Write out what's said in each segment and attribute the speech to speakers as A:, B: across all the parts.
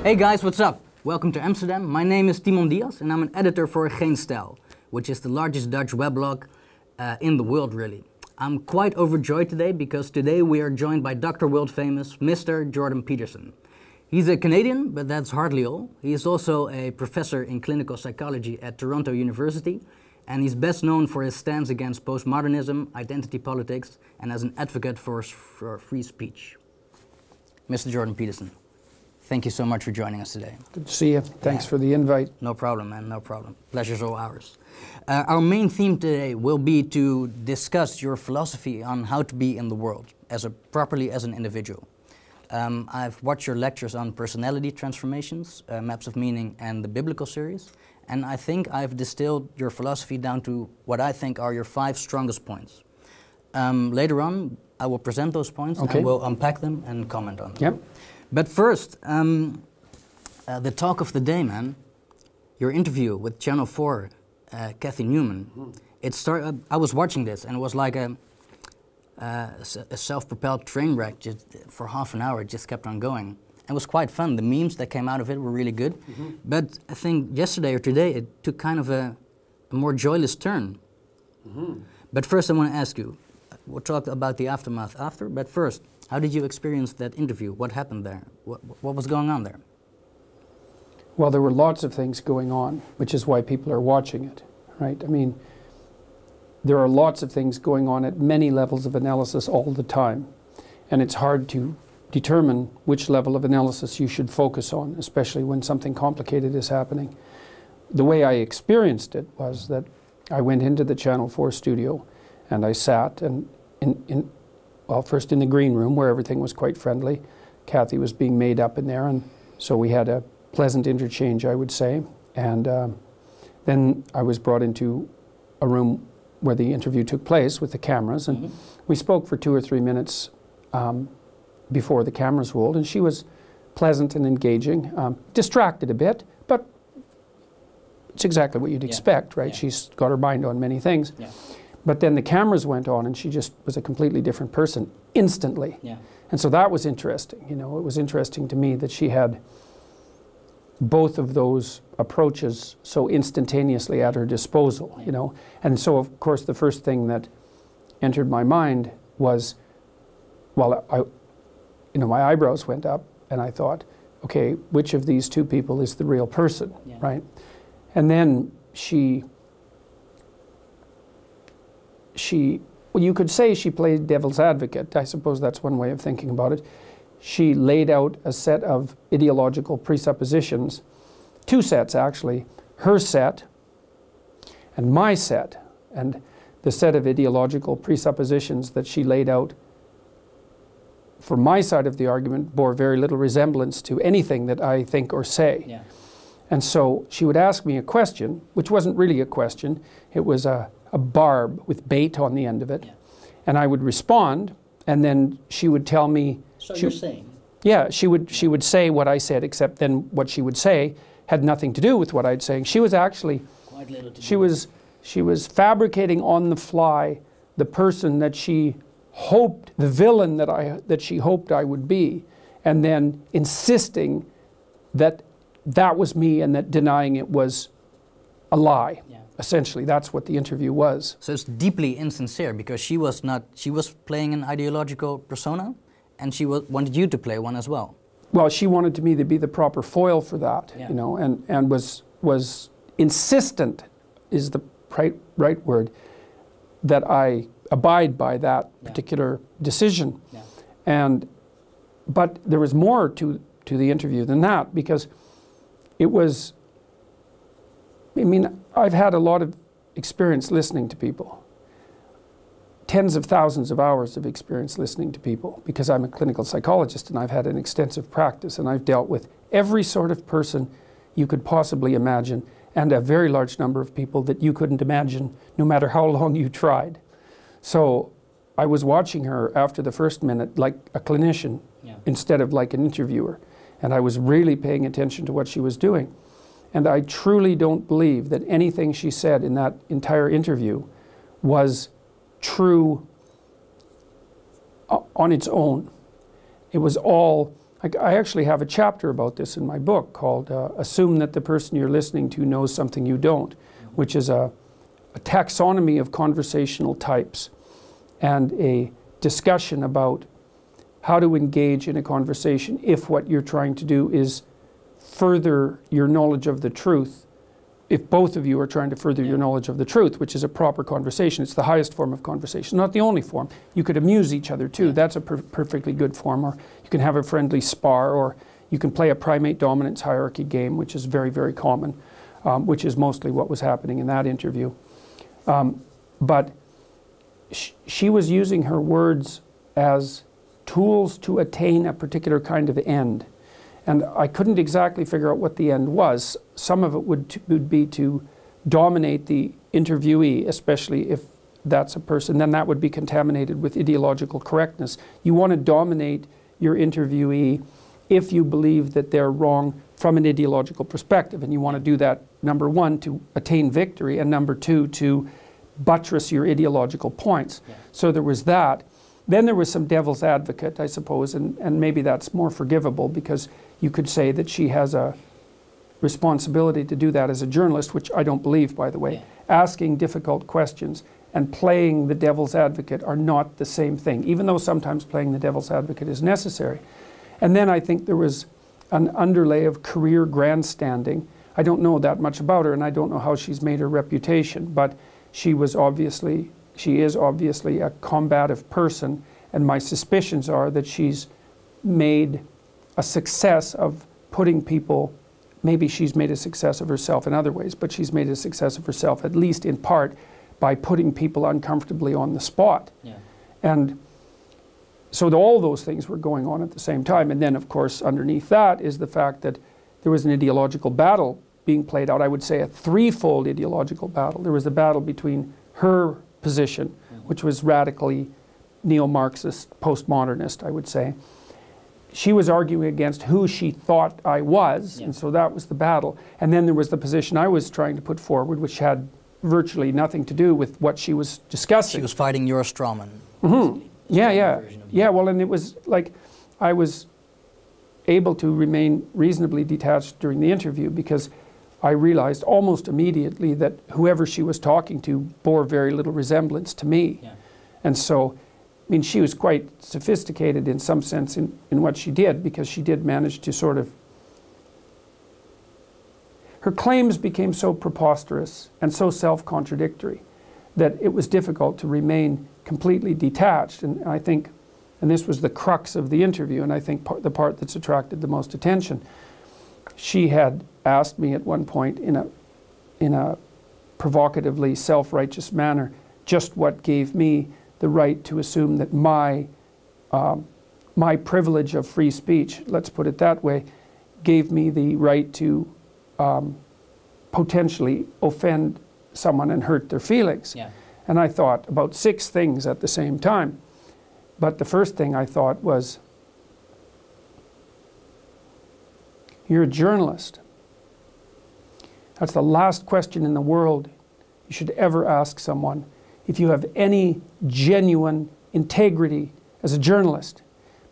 A: Hey guys, what's up? Welcome to Amsterdam. My name is Timon Diaz and I'm an editor for Geen Stijl, which is the largest Dutch weblog in the world, really. I'm quite overjoyed today because today we are joined by Dr. World Famous Mr. Jordan Peterson. He's a Canadian, but that's hardly all. He is also a professor in clinical psychology at Toronto University, and he's best known for his stance against postmodernism, identity politics, and as an advocate for free speech. Mr. Jordan Peterson, thank you so much for joining us today.
B: Good to see you. Thanks for the invite.
A: No problem, man, no problem. Pleasure's all ours. Our main theme today will be to discuss your philosophy on how to be in the world properly as an individual. I've watched your lectures on personality transformations, maps of meaning, and the biblical series, and I think I've distilled your philosophy down to what I think are your 5 strongest points. Later on, I will present those points and we'll unpack them and comment on them.
B: Yep.
A: But first, the talk of the day, man, your interview with Channel 4, Cathy Newman. I was watching this and it was like a self-propelled train wreck. Just for half an hour, it just kept on going. It was quite fun. The memes that came out of it were really good. But I think yesterday or today, it took kind of a more joyless turn. But first I want to ask you, we'll talk about the aftermath after, but first, how did you experience that interview? What happened there? What was going on there?
B: Well, there were lots of things going on, which is why people are watching it, right? I mean, there are lots of things going on at many levels of analysis all the time, and it's hard to determine which level of analysis you should focus on, especially when something complicated is happening. The way I experienced it was that I went into the Channel 4 studio and I sat and well, first in the green room where everything was quite friendly. Cathy was being made up in there, and so we had a pleasant interchange, I would say. And then I was brought into a room where the interview took place with the cameras, and we spoke for 2 or 3 minutes before the cameras rolled, and she was pleasant and engaging, distracted a bit, but it's exactly what you'd expect, right? She's got her mind on many things. But then the cameras went on and she just was a completely different person instantly. And so that was interesting. You know, it was interesting to me that she had both of those approaches so instantaneously at her disposal, you know. And so, of course, the first thing that entered my mind was, well, my eyebrows went up and I thought, okay, which of these two people is the real person, right? And then well, you could say she played devil's advocate. I suppose that's one way of thinking about it. She laid out a set of ideological presuppositions, 2 sets actually, her set and my set. And the set of ideological presuppositions that she laid out for my side of the argument bore very little resemblance to anything that I think or say. And so she would ask me a question, which wasn't really a question. It was a barb with bait on the end of it. And I would respond, and then she would tell me...
A: So you're saying?
B: Yeah, she would say what I said, except then what she would say had nothing to do with what I'd saying. She was actually...
A: Quite little to
B: do. She was fabricating on the fly the person that she hoped, the villain that she hoped I would be, and then insisting that that was me and that denying it was a lie. Essentially, that's what the interview was.
A: So it's deeply insincere because she was playing an ideological persona and she wanted you to play one as well.
B: Well, she wanted me to be the proper foil for that, you know, and was insistent, is the right word, that I abide by that particular decision. But there was more to the interview than that, because it was, I mean, I've had a lot of experience listening to people, tens of thousands of hours of experience listening to people, because I'm a clinical psychologist and I've had an extensive practice and I've dealt with every sort of person you could possibly imagine and a very large number of people that you couldn't imagine no matter how long you tried. So I was watching her after the first minute like a clinician instead of like an interviewer, and I was really paying attention to what she was doing. And I truly don't believe that anything she said in that entire interview was true on its own. It was all I actually have a chapter about this in my book called Assume That the Person You're Listening to Knows Something You Don't, which is a taxonomy of conversational types and a discussion about how to engage in a conversation if what you're trying to do is further your knowledge of the truth. If both of you are trying to further your knowledge of the truth, which is a proper conversation, it's the highest form of conversation, not the only form. You could amuse each other too, that's a perfectly good form, or you can have a friendly spar, or you can play a primate dominance hierarchy game, which is very, very common, which is mostly what was happening in that interview. But she was using her words as tools to attain a particular kind of end. And I couldn't exactly figure out what the end was. Some of it would be to dominate the interviewee, especially if that's a person, then that would be contaminated with ideological correctness. You want to dominate your interviewee if you believe that they're wrong from an ideological perspective. And you want to do that, number one, to attain victory, and number two, to buttress your ideological points. Yeah. So there was that. Then there was some devil's advocate, I suppose, and maybe that's more forgivable because you could say that she has a responsibility to do that as a journalist, which I don't believe, by the way. Yeah. Asking difficult questions and playing the devil's advocate are not the same thing, even though sometimes playing the devil's advocate is necessary. And then I think there was an underlay of career grandstanding. I don't know that much about her, and I don't know how she's made her reputation, but she is obviously a combative person, and my suspicions are that she's made a success of putting people, maybe she's made a success of herself in other ways, but she's made a success of herself, at least in part, by putting people uncomfortably on the spot. Yeah. And so all those things were going on at the same time. And then, of course, underneath that is the fact that there was an ideological battle being played out. I would say a threefold ideological battle. There was the battle between her position, which was radically neo-Marxist, postmodernist, I would say. She was arguing against who she thought I was, and so that was the battle. And then there was the position I was trying to put forward, which had virtually nothing to do with what she was discussing.
A: She was fighting your strawman.
B: Mm-hmm. Yeah, well, and it was like I was able to remain reasonably detached during the interview because I realized almost immediately that whoever she was talking to bore very little resemblance to me. Yeah. And so, I mean, she was quite sophisticated in some sense in what she did, because she did manage to sort of... Her claims became so preposterous and so self-contradictory that it was difficult to remain completely detached. And I think, and this was the crux of the interview, and I think the part that's attracted the most attention, she had asked me at one point in a provocatively self-righteous manner just what gave me the right to assume that my privilege of free speech, let's put it that way, gave me the right to potentially offend someone and hurt their feelings. Yeah. And I thought about 6 things at the same time. But the first thing I thought was, you're a journalist. That's the last question in the world you should ever ask someone if you have any genuine integrity as a journalist,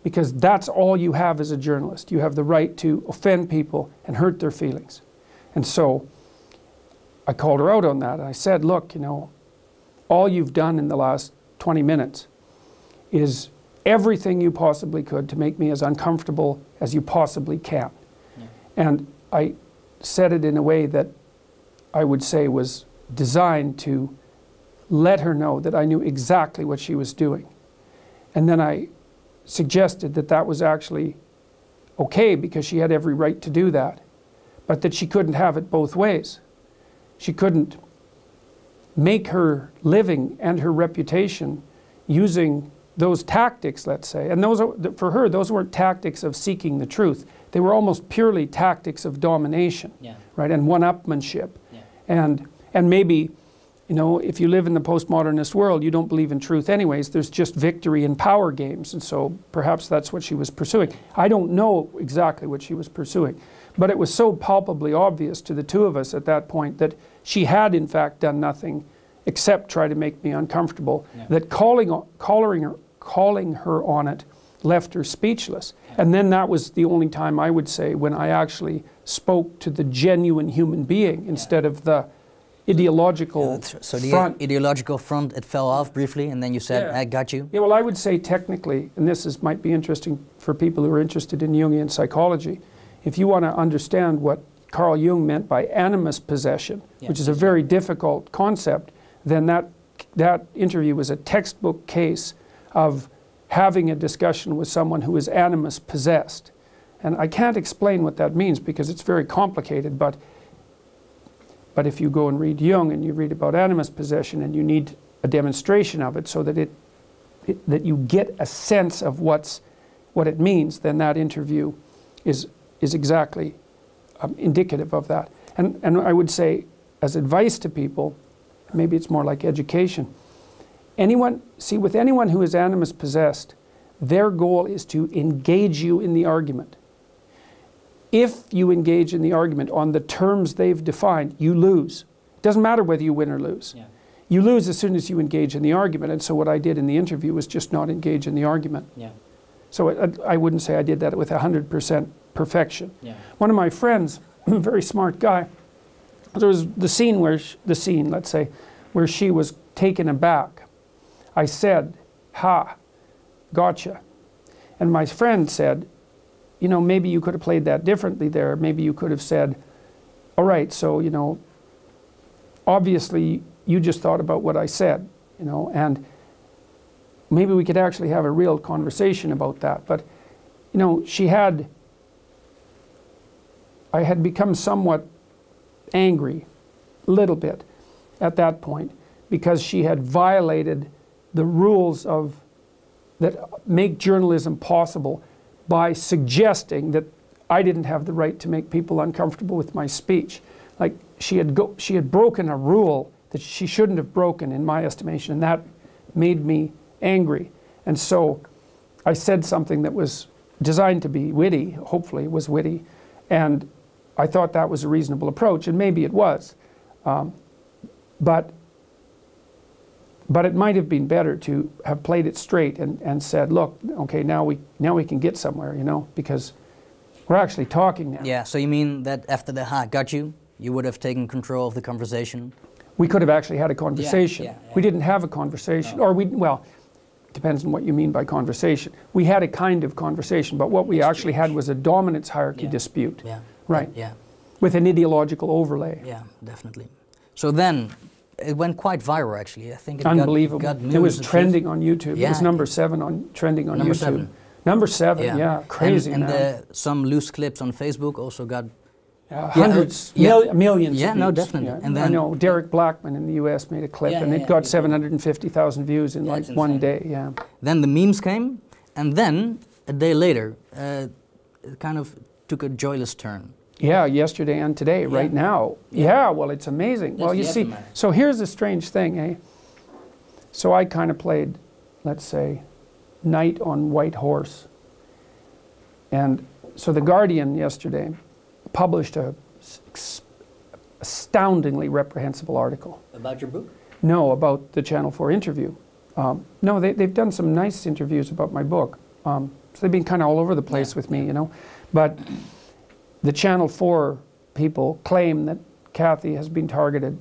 B: because that's all you have as a journalist. You have the right to offend people and hurt their feelings. And so I called her out on that. I said, look, you know, all you've done in the last 20 minutes is everything you possibly could to make me as uncomfortable as you possibly can. Yeah. And I said it in a way that I would say was designed to let her know that I knew exactly what she was doing. And then I suggested that that was actually okay because she had every right to do that, but that she couldn't have it both ways. She couldn't make her living and her reputation using those tactics, let's say. And those are, for her, those weren't tactics of seeking the truth. They were almost purely tactics of domination, yeah, right, and one-upmanship. Yeah. And maybe, you know, if you live in the postmodernist world, you don't believe in truth anyways. There's just victory and power games. And so perhaps that's what she was pursuing. I don't know exactly what she was pursuing. But it was so palpably obvious to the two of us at that point that she had, in fact, done nothing except try to make me uncomfortable, yeah, that calling her on it left her speechless. And then that was the only time, I would say, when I actually spoke to the genuine human being instead of the ideological
A: so the
B: front.
A: ideological front, it fell off briefly, and then you said,
B: Yeah.
A: I got you.
B: Yeah, well, I would say technically, and this might be interesting for people who are interested in Jungian psychology, if you want to understand what Carl Jung meant by animus possession, which is a very difficult concept, then that interview was a textbook case of having a discussion with someone who is animus possessed. And I can't explain what that means because it's very complicated, but if you go and read Jung and you read about animus possession and you need a demonstration of it so that that you get a sense of what it means, then that interview is exactly indicative of that. And I would say, as advice to people, maybe it's more like education, with anyone who is animus possessed, their goal is to engage you in the argument. If you engage in the argument on the terms they've defined, you lose. It doesn't matter whether you win or lose. Yeah. You lose as soon as you engage in the argument. And so what I did in the interview was just not engage in the argument. Yeah. So I wouldn't say I did that with 100% perfection. Yeah. One of my friends, a very smart guy, there was the scene, let's say, where she was taken aback. I said, "Ha, gotcha." And my friend said, "You know, maybe you could have played that differently there. Maybe you could have said, all right, so, you know, obviously you just thought about what I said, you know, and maybe we could actually have a real conversation about that." But, you know, I had become somewhat angry, a little bit, at that point, because she had violated the rules that make journalism possible by suggesting that I didn't have the right to make people uncomfortable with my speech. Like she had broken a rule that she shouldn't have broken, in my estimation, and that made me angry. And so I said something that was designed to be witty, hopefully it was witty, and I thought that was a reasonable approach, and maybe it was. But it might have been better to have played it straight and said, look, okay, now we can get somewhere, you know, because we're actually talking now.
A: Yeah, so you mean that after the "ha, got you," you would have taken control of the conversation?
B: We could have actually had a conversation. Yeah. We didn't have a conversation. No. Well, it depends on what you mean by conversation. We had a kind of conversation, but what we actually had was a dominance hierarchy dispute. Yeah. Right. Yeah. With an ideological overlay.
A: Yeah, definitely. So then, it went quite viral, actually. I think it
B: unbelievable.
A: got
B: it was trending on YouTube.
A: Yeah.
B: It was number 7 trending on
A: number
B: YouTube.
A: 7.
B: Number 7, yeah, crazy.
A: And some loose clips on Facebook also got
B: hundreds, millions.
A: Yeah,
B: of
A: no,
B: views.
A: definitely.
B: Yeah.
A: And then
B: I know Derek Blackman in the US made a clip, and it got 750,000 views in like one day. Yeah.
A: Then the memes came, and then a day later, it kind of took a joyless turn.
B: Yeah, yesterday and today, right now. Yeah, well, it's amazing. Well, you see, so here's the strange thing, eh? So I kind of played, let's say, knight on white horse. And so The Guardian yesterday published a astoundingly reprehensible article.
A: About your book?
B: No, about the Channel 4 interview. No, they've done some nice interviews about my book. So they've been kind of all over the place with me, you know. But the Channel 4 people claim that Cathys has been targeted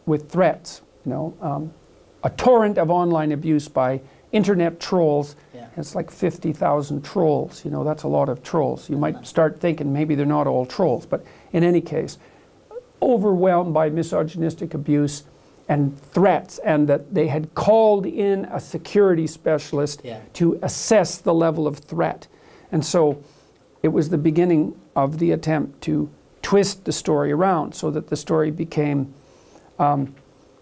B: with threats, you know, a torrent of online abuse by internet trolls. Yeah. It's like 50,000 trolls, you know, that's a lot of trolls. You might start thinking maybe they're not all trolls, but in any case, overwhelmed by misogynistic abuse and threats, and that they had called in a security specialist to assess the level of threat. And so it was the beginning of the attempt to twist the story around so that the story became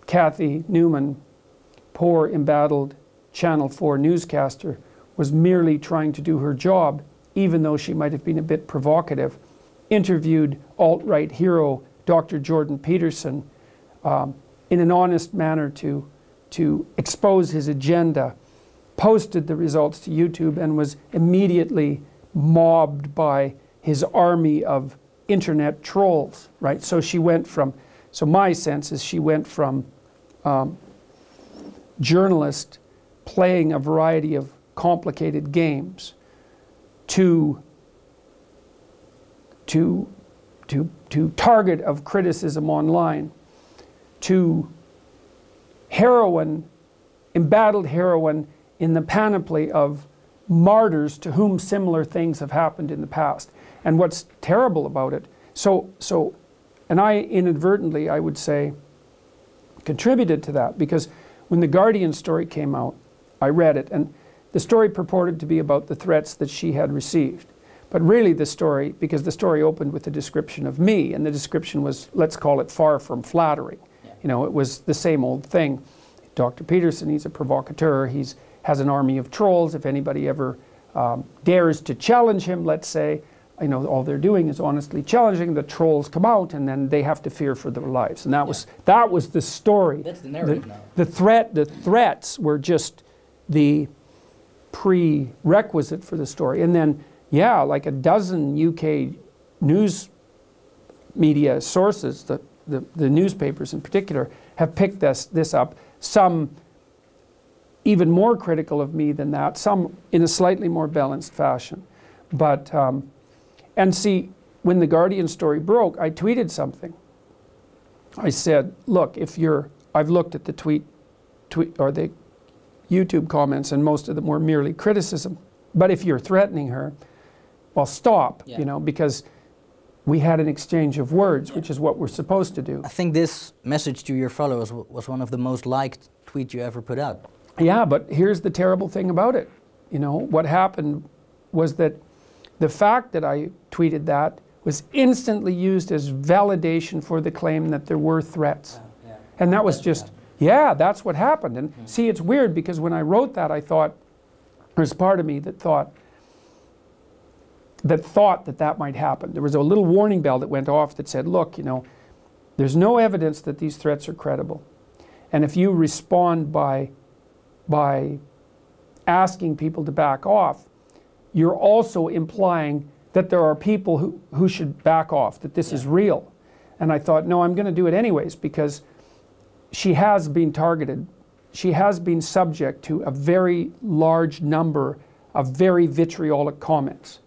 B: Cathy Newman, poor, embattled Channel 4 newscaster, was merely trying to do her job, even though she might have been a bit provocative, interviewed alt-right hero Dr. Jordan Peterson in an honest manner to expose his agenda, posted the results to YouTube, and was immediately mobbed by his army of internet trolls, right? So she went from, so my sense is she went from journalist playing a variety of complicated games to target of criticism online, to heroine, embattled heroine in the panoply of martyrs to whom similar things have happened in the past. And what's terrible about it, and I inadvertently, I would say, contributed to that, because when the Guardian story came out, I read it, and the story purported to be about the threats that she had received. But really the story, because the story opened with a description of me, and the description was, let's call it, far from flattering. Yeah. You know, it was the same old thing. Dr. Peterson, he's a provocateur, has an army of trolls. If anybody ever dares to challenge him, let's say, you know, all they're doing is honestly challenging, the trolls come out, and then they have to fear for their lives. And that was the story.
A: That's the narrative now.
B: The threats were just the prerequisite for the story. And then, yeah, like a dozen UK news media sources, the newspapers in particular, have picked this up. Some even more critical of me than that, some in a slightly more balanced fashion. But, and see, when the Guardian story broke, I tweeted something. I said, look, I've looked at the tweet or the YouTube comments, and most of them were merely criticism. But if you're threatening her, well, stop, yeah. You know, because we had an exchange of words, which is what we're supposed to do.
A: I think this message to your followers was one of the most liked tweets you ever put out.
B: Yeah, but here's the terrible thing about it. You know, what happened was that the fact that I tweeted that was instantly used as validation for the claim that there were threats. Yeah. And that was just, yeah, that's what happened. And see, it's weird, because when I wrote that, I thought, there's part of me that thought that might happen. There was a little warning bell that went off that said, look, you know, there's no evidence that these threats are credible. And if you respond by asking people to back off, you're also implying that there are people who should back off, that this is real. And I thought, no, I'm going to do it anyways, because she has been targeted. She has been subject to a very large number of very vitriolic comments.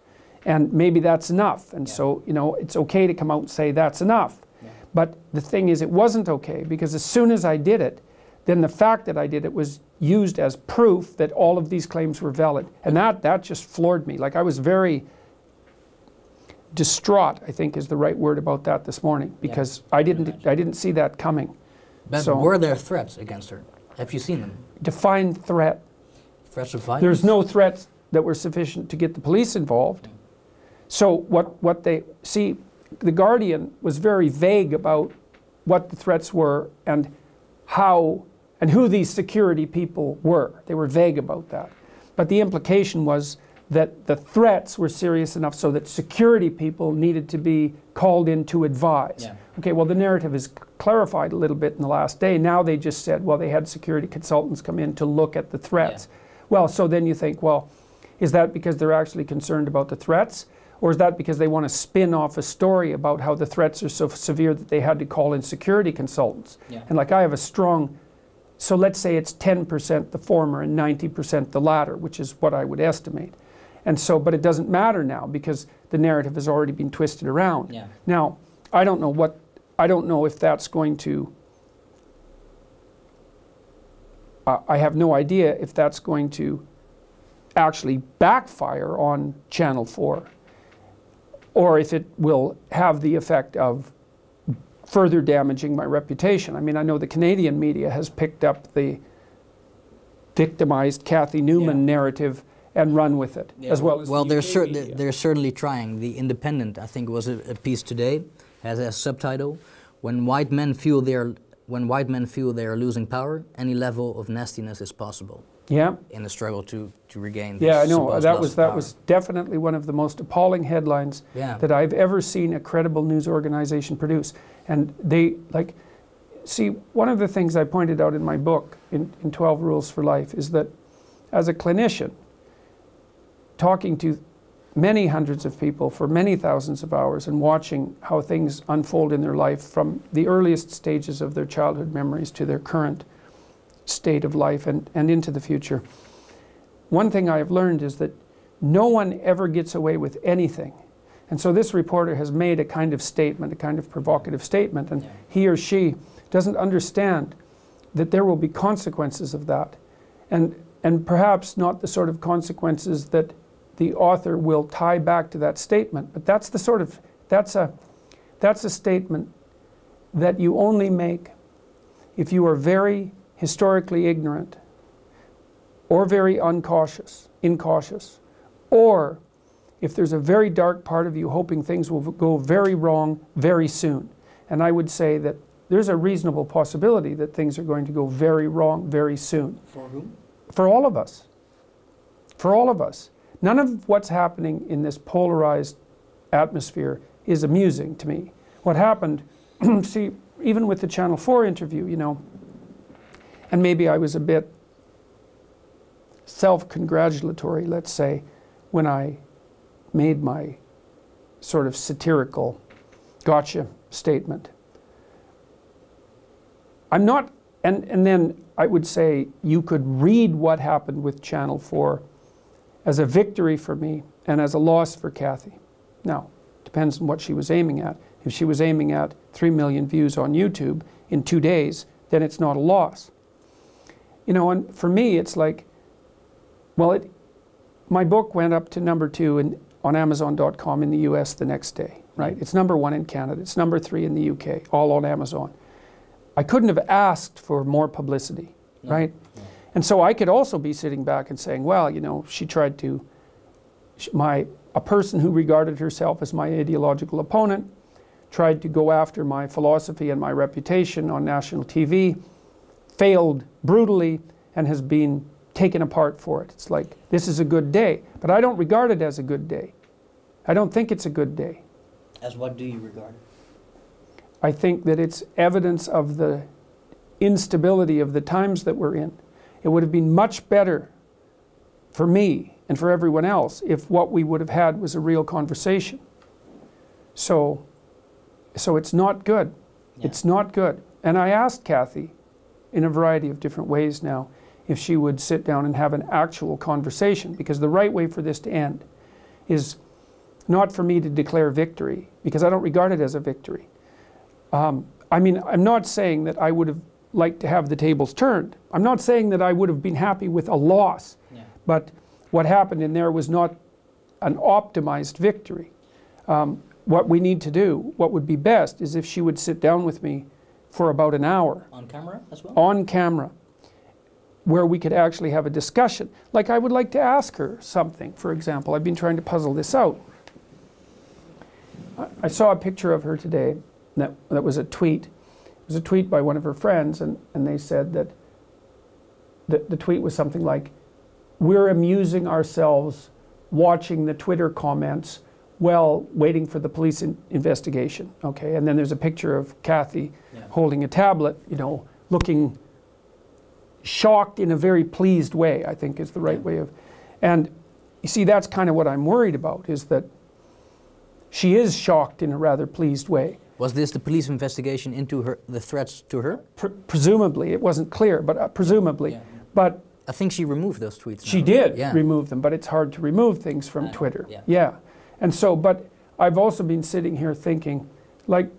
B: And maybe that's enough. And so, you know, it's okay to come out and say that's enough. Yeah. But the thing is, it wasn't okay, because as soon as I did it, then the fact that I did it was used as proof that all of these claims were valid. And that just floored me. Like, I was very distraught, I think is the right word, about that this morning, because I didn't see that coming.
A: But so, were there threats against her? Have you seen them?
B: Define threat.
A: Threats of violence?
B: There's no threats that were sufficient to get the police involved. So what they see, the Guardian was very vague about what the threats were and how and who these security people were. They were vague about that. But the implication was that the threats were serious enough so that security people needed to be called in to advise. Yeah. Okay, well, the narrative is clarified a little bit in the last day. Now they just said, well, they had security consultants come in to look at the threats. Yeah. Well, so then you think, well, is that because they're actually concerned about the threats? Or is that because they want to spin off a story about how the threats are so severe that they had to call in security consultants? Yeah. And like, I have a strong, so let's say it's 10% the former and 90% the latter, which is what I would estimate. And so, but it doesn't matter now, because the narrative has already been twisted around. Yeah. Now, I don't know if that's going to, I have no idea if that's going to actually backfire on Channel 4. Or if it will have the effect of further damaging my reputation. I mean, I know the Canadian media has picked up the victimized Cathy Newman narrative and run with it as well.
A: Well, they're certainly trying. The Independent, I think, was a piece today, has a subtitle: "When white men feel they are losing power, any level of nastiness is possible." Yeah. In the struggle to regain.
B: Yeah, I know. That was definitely one of the most appalling headlines that I've ever seen a credible news organization produce. And they, like, see, one of the things I pointed out in my book, in 12 Rules for Life, is that as a clinician, talking to many hundreds of people for many thousands of hours and watching how things unfold in their life from the earliest stages of their childhood memories to their current state of life and into the future. One thing I have learned is that no one ever gets away with anything. And so this reporter has made a kind of statement, a kind of provocative statement, and he or she doesn't understand that there will be consequences of that. And perhaps not the sort of consequences that the author will tie back to that statement, but that's the sort of, that's a statement that you only make if you are very historically ignorant, or very incautious, or if there's a very dark part of you hoping things will go very wrong very soon. And I would say that there's a reasonable possibility that things are going to go very wrong very soon.
A: For whom?
B: For all of us. For all of us. None of what's happening in this polarized atmosphere is amusing to me. What happened, see, even with the Channel 4 interview, you know, and maybe I was a bit self-congratulatory, let's say, when I made my sort of satirical gotcha statement. I'm not, and then I would say you could read what happened with Channel 4 as a victory for me and as a loss for Cathy. Now, depends on what she was aiming at. If she was aiming at 3 million views on YouTube in 2 days, then it's not a loss. You know, and for me, it's like, well, my book went up to #2 on Amazon.com in the US the next day, right? It's #1 in Canada. It's #3 in the UK, all on Amazon. I couldn't have asked for more publicity, right? No. And so I could also be sitting back and saying, well, you know, she tried to, a person who regarded herself as my ideological opponent tried to go after my philosophy and my reputation on national TV, failed brutally, and has been taken apart for it. It's like, this is a good day, but I don't regard it as a good day. I don't think it's a good day.
A: As what do you regard it?
B: I think that it's evidence of the instability of the times that we're in. It would have been much better for me and for everyone else if what we would have had was a real conversation. So it's not good. Yeah. It's not good. And I asked Cathy in a variety of different ways now if she would sit down and have an actual conversation, because the right way for this to end is not for me to declare victory, because I don't regard it as a victory. I mean, I'm not saying that I would have liked to have the tables turned. I'm not saying that I would have been happy with a loss, but what happened in there was not an optimized victory. What we need to do, what would be best, is if she would sit down with me for about an hour.
A: On camera as well?
B: On camera, where we could actually have a discussion. Like, I would like to ask her something, for example. I've been trying to puzzle this out. I saw a picture of her today that was a tweet. It was a tweet by one of her friends, and they said that the tweet was something like, we're amusing ourselves watching the Twitter comments while waiting for the police investigation. Okay, and then there's a picture of Cathy holding a tablet, you know, looking shocked in a very pleased way, I think is the right way of, and you see, that's kind of what I'm worried about, is that she is shocked in a rather pleased way.
A: Was this the police investigation into the threats to her?
B: Presumably, it wasn't clear, but presumably. Yeah. But
A: I think she removed those tweets.
B: She did remove them, but it's hard to remove things from Twitter. Yeah. And so, but I've also been sitting here thinking, like,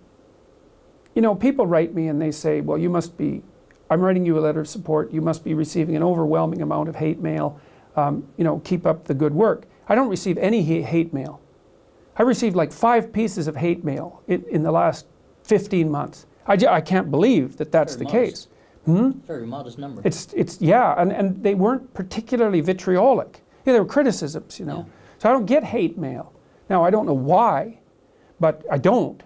B: you know, people write me and they say, well, you must be, I'm writing you a letter of support, you must be receiving an overwhelming amount of hate mail, you know, keep up the good work. I don't receive any hate mail. I received like 5 pieces of hate mail in the last 15 months. I can't believe that that's the case.
A: Very modest number.
B: Yeah, and they weren't particularly vitriolic. Yeah, they were criticisms, you know. So I don't get hate mail. Now, I don't know why, but I don't.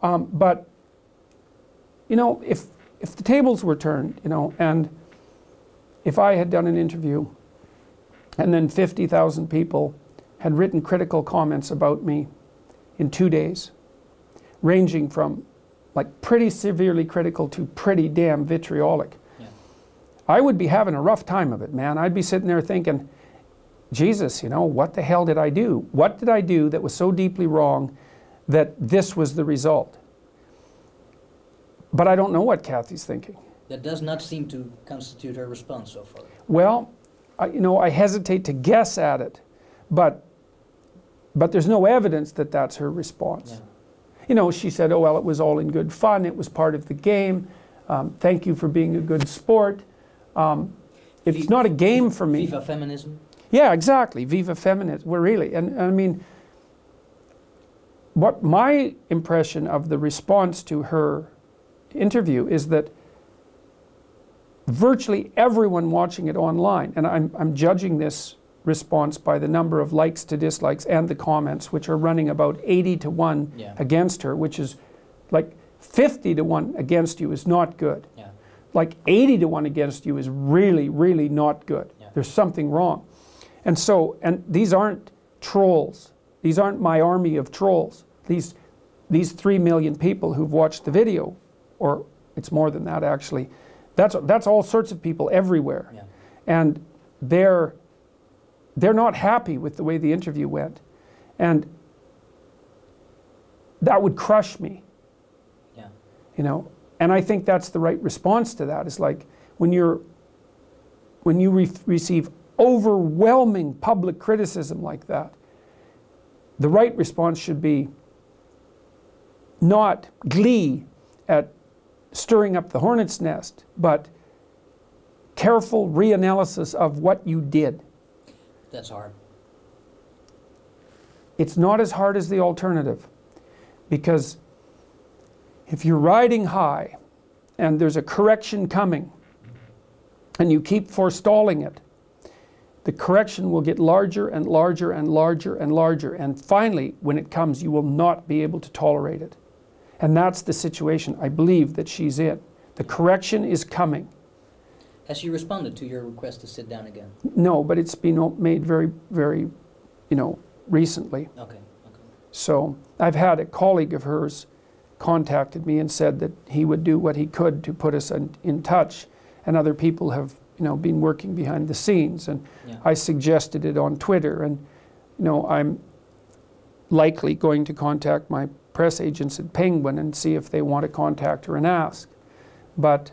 B: But, you know, if the tables were turned, you know, and if I had done an interview and then 50,000 people had written critical comments about me in 2 days, ranging from like pretty severely critical to pretty damn vitriolic, I would be having a rough time of it, man. I'd be sitting there thinking, Jesus, you know, what the hell did I do? What did I do that was so deeply wrong that this was the result? But I don't know what Cathy's thinking.
A: That does not seem to constitute her response so far.
B: Well, you know, I hesitate to guess at it, But there's no evidence that that's her response.
A: Yeah.
B: You know, she said, oh, well, it was all in good fun. It was part of the game. Thank you for being a good sport. It's not a game for me.
A: Viva feminism?
B: Yeah, exactly. Viva feminism. Well, really. And I mean, what my impression of the response to her interview is that virtually everyone watching it online, and I'm judging this response by the number of likes to dislikes and the comments, which are running about 80 to 1 against her, which is like 50 to 1 against you is not good.
A: Yeah.
B: Like 80 to 1 against you is really, really not good.
A: Yeah.
B: There's something wrong. And so, and these aren't trolls. These aren't my army of trolls. These 3 million people who've watched the video, or it's more than that actually, that's all sorts of people everywhere.
A: Yeah.
B: And they're not happy with the way the interview went. And that would crush me.
A: Yeah.
B: You know, and I think that's the right response to that. Is like when you receive overwhelming public criticism like that, the right response should be not glee at stirring up the hornet's nest, but careful reanalysis of what you did.
A: That's hard.
B: It's not as hard as the alternative, because if you're riding high and there's a correction coming and you keep forestalling it, the correction will get larger and larger and larger and larger, and finally when it comes you will not be able to tolerate it. And that's the situation I believe that she's in. The correction is coming.
A: Has she responded to your request to sit down again?
B: No, but it's been made very, very, recently.
A: Okay.
B: So I've had a colleague of hers contacted me and said that he would do what he could to put us in touch, and other people have, been working behind the scenes. And
A: Yeah.
B: I suggested it on Twitter, and I'm likely going to contact my press agents at Penguin and see if they want to contact her and ask. But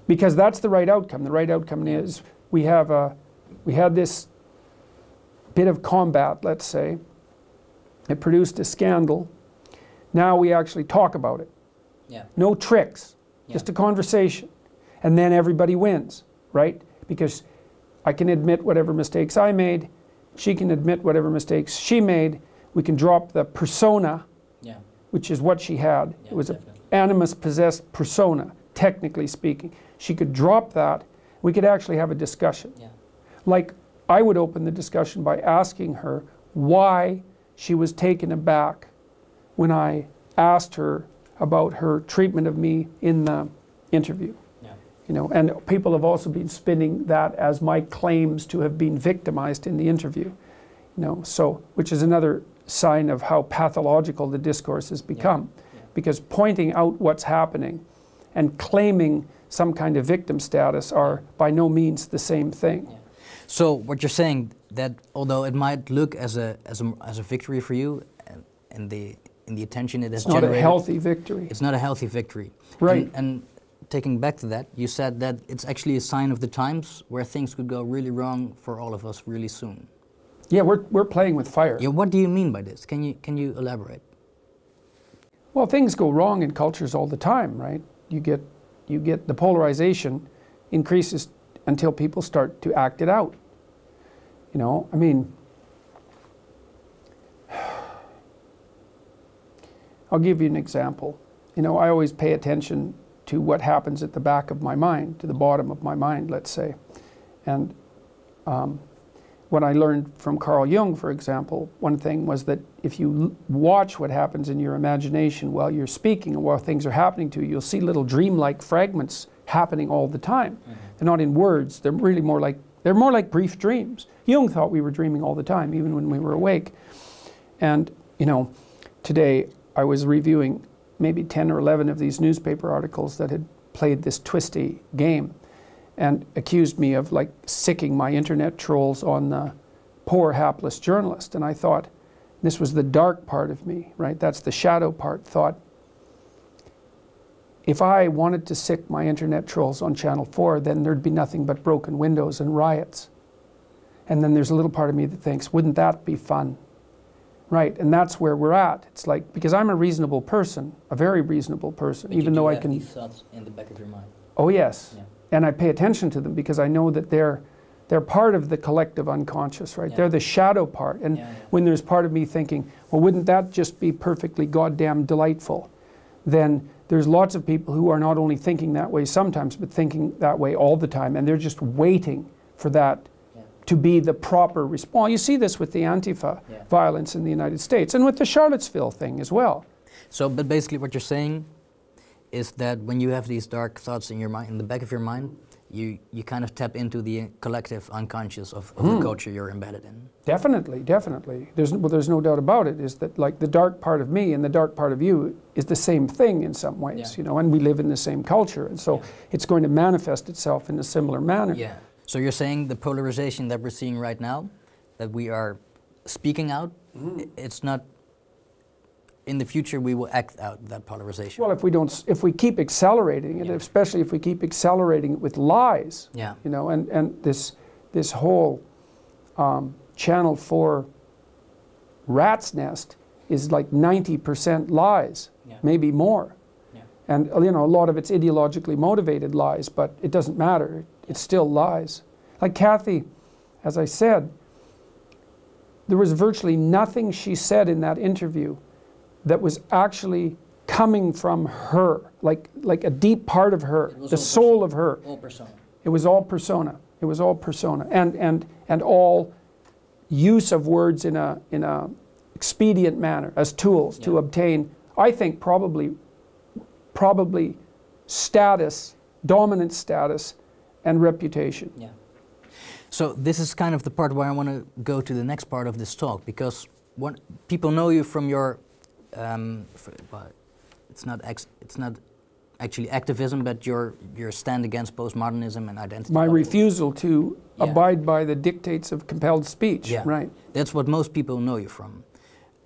B: because that's the right outcome. The right outcome is we had this bit of combat, let's say. It produced a scandal. Now we actually talk about it.
A: Yeah.
B: No tricks,
A: Yeah.
B: just a conversation. And then everybody wins, right? Because I can admit whatever mistakes I made, she can admit whatever mistakes she made. We can drop the persona,
A: Yeah.
B: which is what she had.
A: Yeah,
B: It was an
A: definitely.
B: animus possessed persona, technically speaking. She could drop that. We could actually have a discussion.
A: Yeah.
B: Like, I would open the discussion by asking her why she was taken aback when I asked her about her treatment of me in the interview.
A: Yeah.
B: And people have also been spinning that as my claims to have been victimized in the interview. So, which is another sign of how pathological the discourse has become.
A: Yeah.
B: Because pointing out what's happening and claiming some kind of victim status are by no means the same thing.
A: Yeah. So what you're saying, that although it might look as a victory for you, and the attention it has
B: It's not
A: generated,
B: a healthy victory.
A: it's not a healthy victory.
B: Right.
A: And taking back to that, you said that it's actually a sign of the times where things could go really wrong for all of us really soon.
B: Yeah, we're playing with fire.
A: Yeah, what do you mean by this? Can you elaborate?
B: Well, things go wrong in cultures all the time, right? You get the polarization increases until people start to act it out. I mean, I'll give you an example. I always pay attention to what happens at the back of my mind, to the bottom of my mind, let's say. And what I learned from Carl Jung, for example, one thing was that if you watch what happens in your imagination while you're speaking and while things are happening to you, you'll see little dreamlike fragments happening all the time. Mm-hmm. They're not in words, they're really more like brief dreams. Jung thought we were dreaming all the time, even when we were awake. And, today I was reviewing maybe 10 or 11 of these newspaper articles that had played this twisty game and accused me of sicking my internet trolls on the poor hapless journalist. And I thought, this was the dark part of me, right? That's the shadow part. Thought, if I wanted to sick my internet trolls on Channel 4, then there'd be nothing but broken windows and riots. And then there's a little part of me that thinks, wouldn't that be fun? Right, and that's where we're at. It's like, because I'm a reasonable person, a very reasonable person,
A: but
B: even though I
A: have
B: can...
A: these thoughts in the back of your mind.
B: Oh yes,
A: Yeah.
B: and I pay attention to them because I know that they're part of the collective unconscious, right?
A: Yeah.
B: They're the shadow part. And when there's part of me thinking, well, wouldn't that just be perfectly goddamn delightful? Then there's lots of people who are not only thinking that way sometimes, but thinking that way all the time. And they're just waiting for that to be the proper response. You see this with the Antifa violence in the United States and with the Charlottesville thing as well.
A: So, but basically what you're saying is that when you have these dark thoughts in your mind, in the back of your mind, you kind of tap into the collective unconscious of the culture you're embedded in.
B: Definitely, definitely. There's no doubt about it, is that like the dark part of me and the dark part of you is the same thing in some ways, you know, and we live in the same culture. And so it's going to manifest itself in a similar manner.
A: Yeah. So you're saying the polarization that we're seeing right now, that we are speaking out, it's not, in the future we will act out that polarization.
B: Well, if we keep accelerating it, especially if we keep accelerating it with lies, you know, and this whole Channel 4 rat's nest is like 90% lies, maybe more. And you know, a lot of it's ideologically motivated lies, but it doesn't matter. It's still lies. Like Cathys, as I said, there was virtually nothing she said in that interview that was actually coming from her, like a deep part of her, the soul of her.
A: All persona.
B: It was all persona. It was all persona, and all use of words in a expedient manner as tools to obtain, I think, probably status, dominant status, and reputation. Yeah.
A: So this is kind of the part where I want to go to the next part of this talk, because people know you from your, it's not actually activism, but your stand against postmodernism and identity.
B: My refusal to abide by the dictates of compelled speech. Right.
A: That's what most people know you from.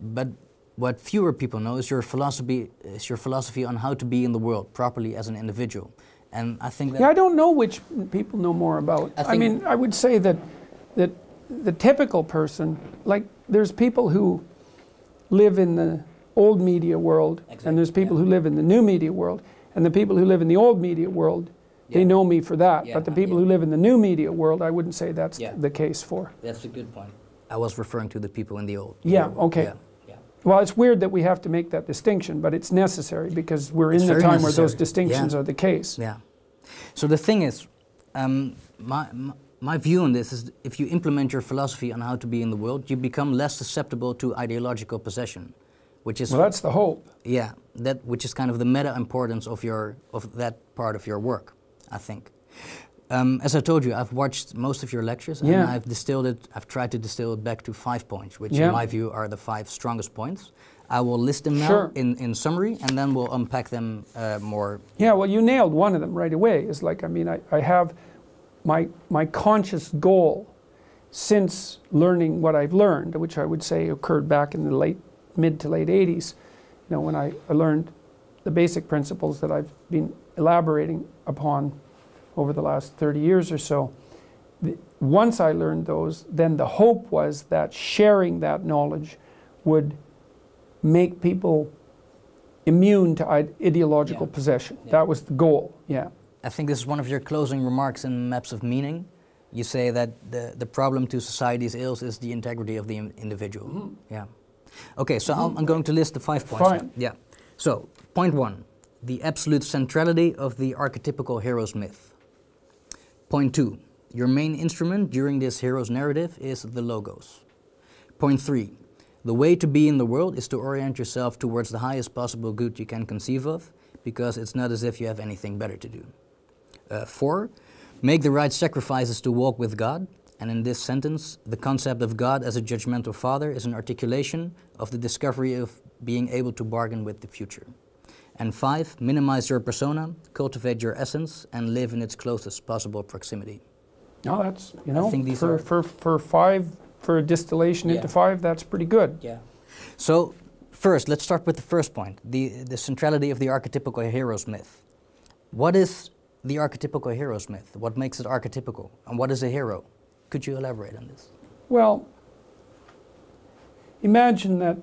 A: But what fewer people know is your philosophy on how to be in the world properly as an individual. And I think that...
B: Yeah, I don't know which people know more about. I mean, I would say that the typical person, like there's people who live in the old media world, and there's people who live in the new media world, and the people who live in the old media world, they know me for that. But the people who live in the new media world, I wouldn't say that's the case for.
A: That's a good point. I was referring to the people in the old.
B: Okay. Well, it's weird that we have to make that distinction, but it's necessary because we're in the time where those distinctions are the case.
A: Yeah. So the thing is, my view on this is if you implement your philosophy on how to be in the world, you become less susceptible to ideological possession, which is...
B: Well, that's the hope.
A: Yeah, which is kind of the meta importance of that part of your work, I think. As I told you, I've watched most of your lectures, and I've tried to distill it back to 5 points, which in my view are the 5 strongest points. I will list them now in summary, and then we'll unpack them more. Yeah,
B: well, you nailed one of them right away. It's like, I mean, I have my conscious goal since learning what I've learned, which I would say occurred back in the mid to late 80s, you know, when I learned the basic principles that I've been elaborating upon over the last 30 years or so. Once I learned those, then the hope was that sharing that knowledge would make people immune to ideological possession. That was the goal,
A: I think this is one of your closing remarks in Maps of Meaning. You say that the problem to society's ills is the integrity of the individual. Yeah. Okay, so I'm going to list the 5 points.
B: Fine.
A: Yeah. So, point 1, the absolute centrality of the archetypical hero's myth. Point 2, your main instrument during this hero's narrative is the logos. Point 3, the way to be in the world is to orient yourself towards the highest possible good you can conceive of, because it's not as if you have anything better to do. 4, make the right sacrifices to walk with God, and in this sentence, the concept of God as a judgmental father is an articulation of the discovery of being able to bargain with the future. And 5, minimize your persona, cultivate your essence, and live in its closest possible proximity.
B: No, that's, you know, for a distillation into 5, that's pretty good.
A: Yeah. So, first, let's start with the first point, the centrality of the archetypical hero's myth. What is the archetypical hero's myth? What makes it archetypical? And what is a hero? Could you elaborate on this?
B: Well, imagine that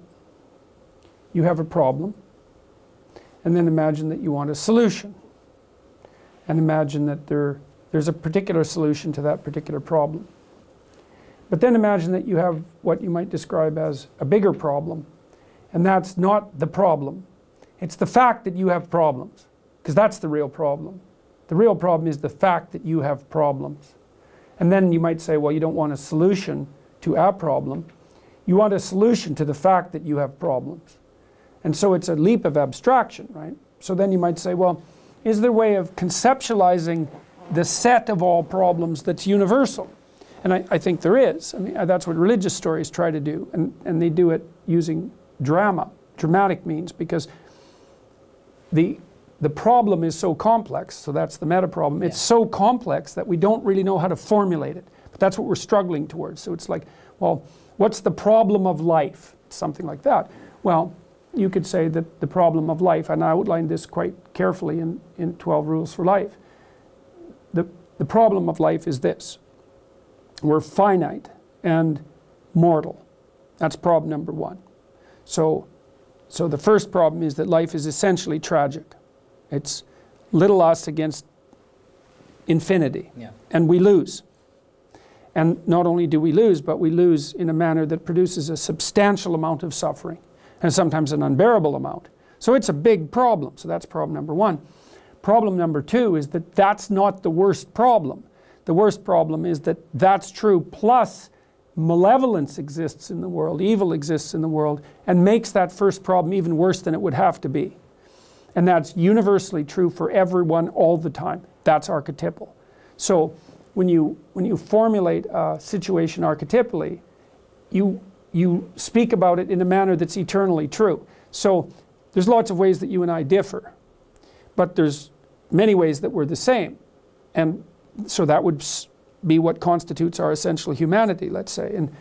B: you have a problem, and then imagine that you want a solution. And imagine that there's a particular solution to that particular problem. But then imagine that you have what you might describe as a bigger problem, and that's not the problem. It's the fact that you have problems, because that's the real problem. The real problem is the fact that you have problems. And then you might say, well, you don't want a solution to a problem. You want a solution to the fact that you have problems. And so it's a leap of abstraction, right? So then you might say, well, is there a way of conceptualizing the set of all problems that's universal? And I think there is. I mean, that's what religious stories try to do. And they do it using dramatic means, because the problem is so complex, so that's the meta problem. It's so complex that we don't really know how to formulate it. But that's what we're struggling towards. So it's like, well, what's the problem of life? Something like that. Well, you could say that the problem of life, and I outlined this quite carefully in 12 Rules for Life. The problem of life is this. We're finite and mortal. That's problem number one. So the first problem is that life is essentially tragic. It's little us against infinity. Yeah. And we lose. And not only do we lose, but we lose in a manner that produces a substantial amount of suffering, and sometimes an unbearable amount. So it's a big problem. So that's problem number one. Problem number two is that that's not the worst problem. The worst problem is that that's true, plus malevolence exists in the world, evil exists in the world, and makes that first problem even worse than it would have to be. And that's universally true for everyone all the time. That's archetypal. So when you formulate a situation archetypally, you speak about it in a manner that's eternally true. So there's lots of ways that you and I differ, but there's many ways that we're the same. And so that would be what constitutes our essential humanity, let's say. And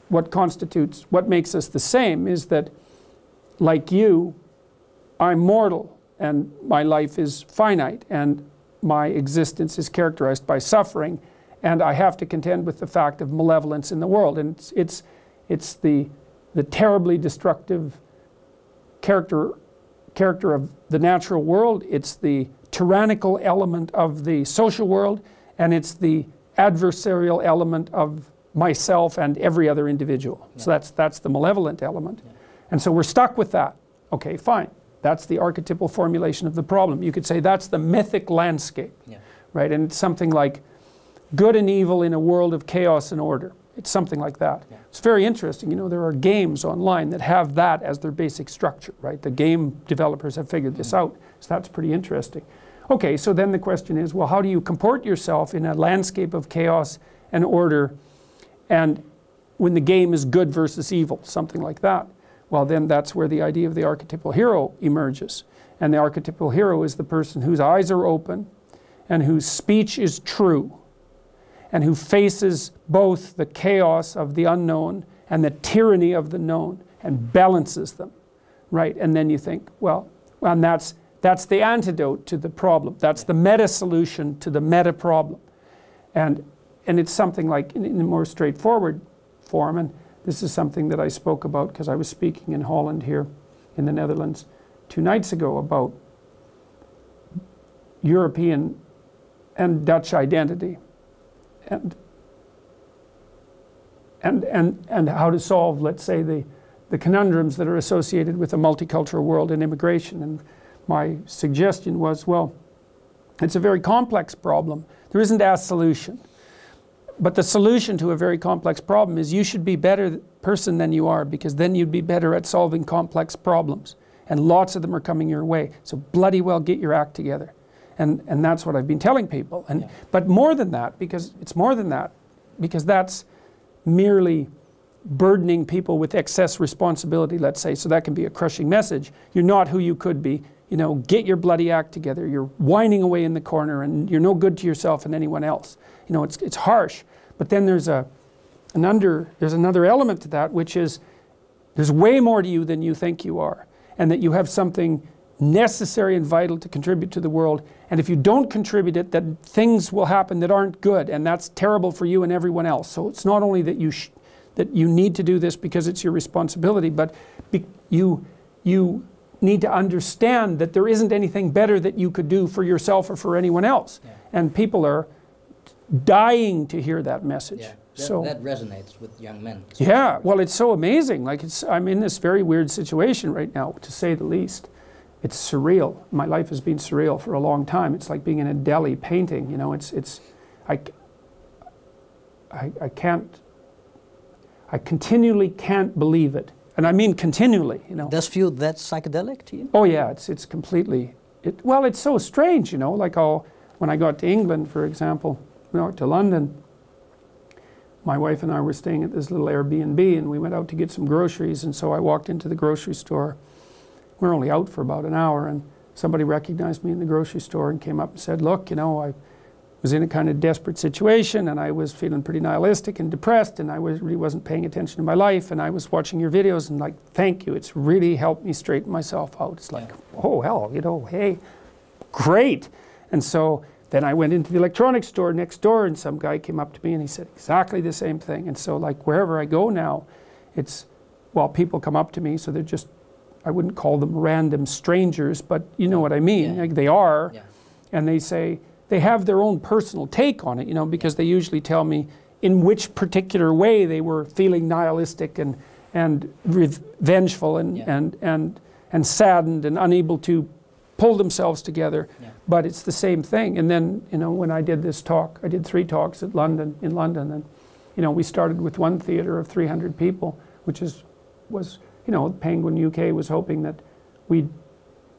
B: what makes us the same is that, like you, I'm mortal, and my life is finite, and my existence is characterized by suffering, and I have to contend with the fact of malevolence in the world. And it's the terribly destructive character of the natural world, it's the tyrannical element of the social world, and it's the adversarial element of myself and every other individual. Yeah. So that's the malevolent element. Yeah. And so we're stuck with that. Okay, fine. That's the archetypal formulation of the problem. You could say that's the mythic landscape, right? And it's something like good and evil in a world of chaos and order. It's something like that. Yeah. It's very interesting. You know, there are games online that have that as their basic structure, right? The game developers have figured this out. So that's pretty interesting. Okay, so then the question is, well, how do you comport yourself in a landscape of chaos and order, and when the game is good versus evil, something like that? Well, then that's where the idea of the archetypal hero emerges. And the archetypal hero is the person whose eyes are open and whose speech is true, and who faces both the chaos of the unknown and the tyranny of the known and balances them, right? And then you think, well, and that's the antidote to the problem. That's the meta solution to the meta problem. And it's something like in a more straightforward form, and this is something that I spoke about because I was speaking in Holland here in the Netherlands 2 nights ago about European and Dutch identity and how to solve, let's say, the conundrums that are associated with a multicultural world and immigration. And my suggestion was, well, it's a very complex problem. There isn't a solution. But the solution to a very complex problem is you should be a better person than you are, because then you'd be better at solving complex problems. And lots of them are coming your way. So bloody well get your act together. And that's what I've been telling people. But more than that, because it's more than that, because that's merely burdening people with excess responsibility, let's say, so that can be a crushing message. You're not who you could be. You know, get your bloody act together. You're whining away in the corner, and you're no good to yourself and anyone else. You know, it's harsh. But then there's another element to that, which is there's way more to you than you think you are, and that you have something necessary and vital to contribute to the world. And if you don't contribute it, then things will happen that aren't good, and that's terrible for you and everyone else. So it's not only that you need to do this because it's your responsibility, but you need to understand that there isn't anything better that you could do for yourself or for anyone else.
A: Yeah.
B: And people are dying to hear that message.
A: Yeah.
B: So
A: that resonates with young men.
B: Yeah, well, it's so amazing. Like, I'm in this very weird situation right now, to say the least. It's surreal. My life has been surreal for a long time. It's like being in a deli painting, you know. I continually can't believe it. And I mean continually, you know.
A: Does feel that psychedelic to you?
B: Oh yeah, it's completely, well, it's so strange, you know, like when I got to England, for example, to London, my wife and I were staying at this little Airbnb, and we went out to get some groceries, and so I walked into the grocery store. We were only out for about an hour, and somebody recognized me in the grocery store and came up and said, look, you know, I was in a kind of desperate situation, and I was feeling pretty nihilistic and depressed, and I really wasn't paying attention to my life, and I was watching your videos, and like, thank you, it's really helped me straighten myself out. It's like, oh hell, you know, hey, great. And so then I went into the electronics store next door, and some guy came up to me and he said exactly the same thing. And so like wherever I go now, it's, well, people come up to me, so they're just, I wouldn't call them random strangers, but you know what I mean.
A: Yeah.
B: Like they are,
A: Yeah.
B: and they say, they have their own personal take on it, you know, because they usually tell me in which particular way they were feeling nihilistic and vengeful and saddened and unable to pull themselves together. Yeah. But it's the same thing. And then, you know, when I did this talk, I did 3 talks in London, and, you know, we started with one theater of 300 people, which was, you know, Penguin UK was hoping that we'd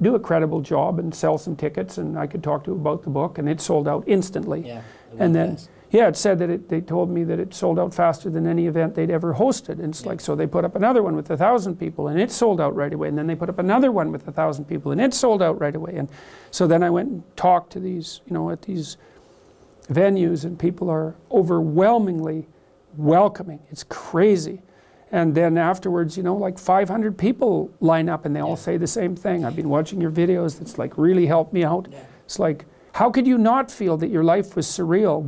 B: do a credible job and sell some tickets, and I could talk to about the book, and it sold out instantly. Yeah, and then, yeah, it said that they told me that it sold out faster than any event they'd ever hosted. And it's like, so they put up another one with 1,000 people, and it sold out right away. And then they put up another one with 1,000 people, and it sold out right away. And so then I went and talked to these, you know, at these venues, and people are overwhelmingly welcoming. It's crazy. And then afterwards, you know, like 500 people line up, and they all say the same thing. I've been watching your videos. That's like really helped me out. Yeah. It's like, how could you not feel that your life was surreal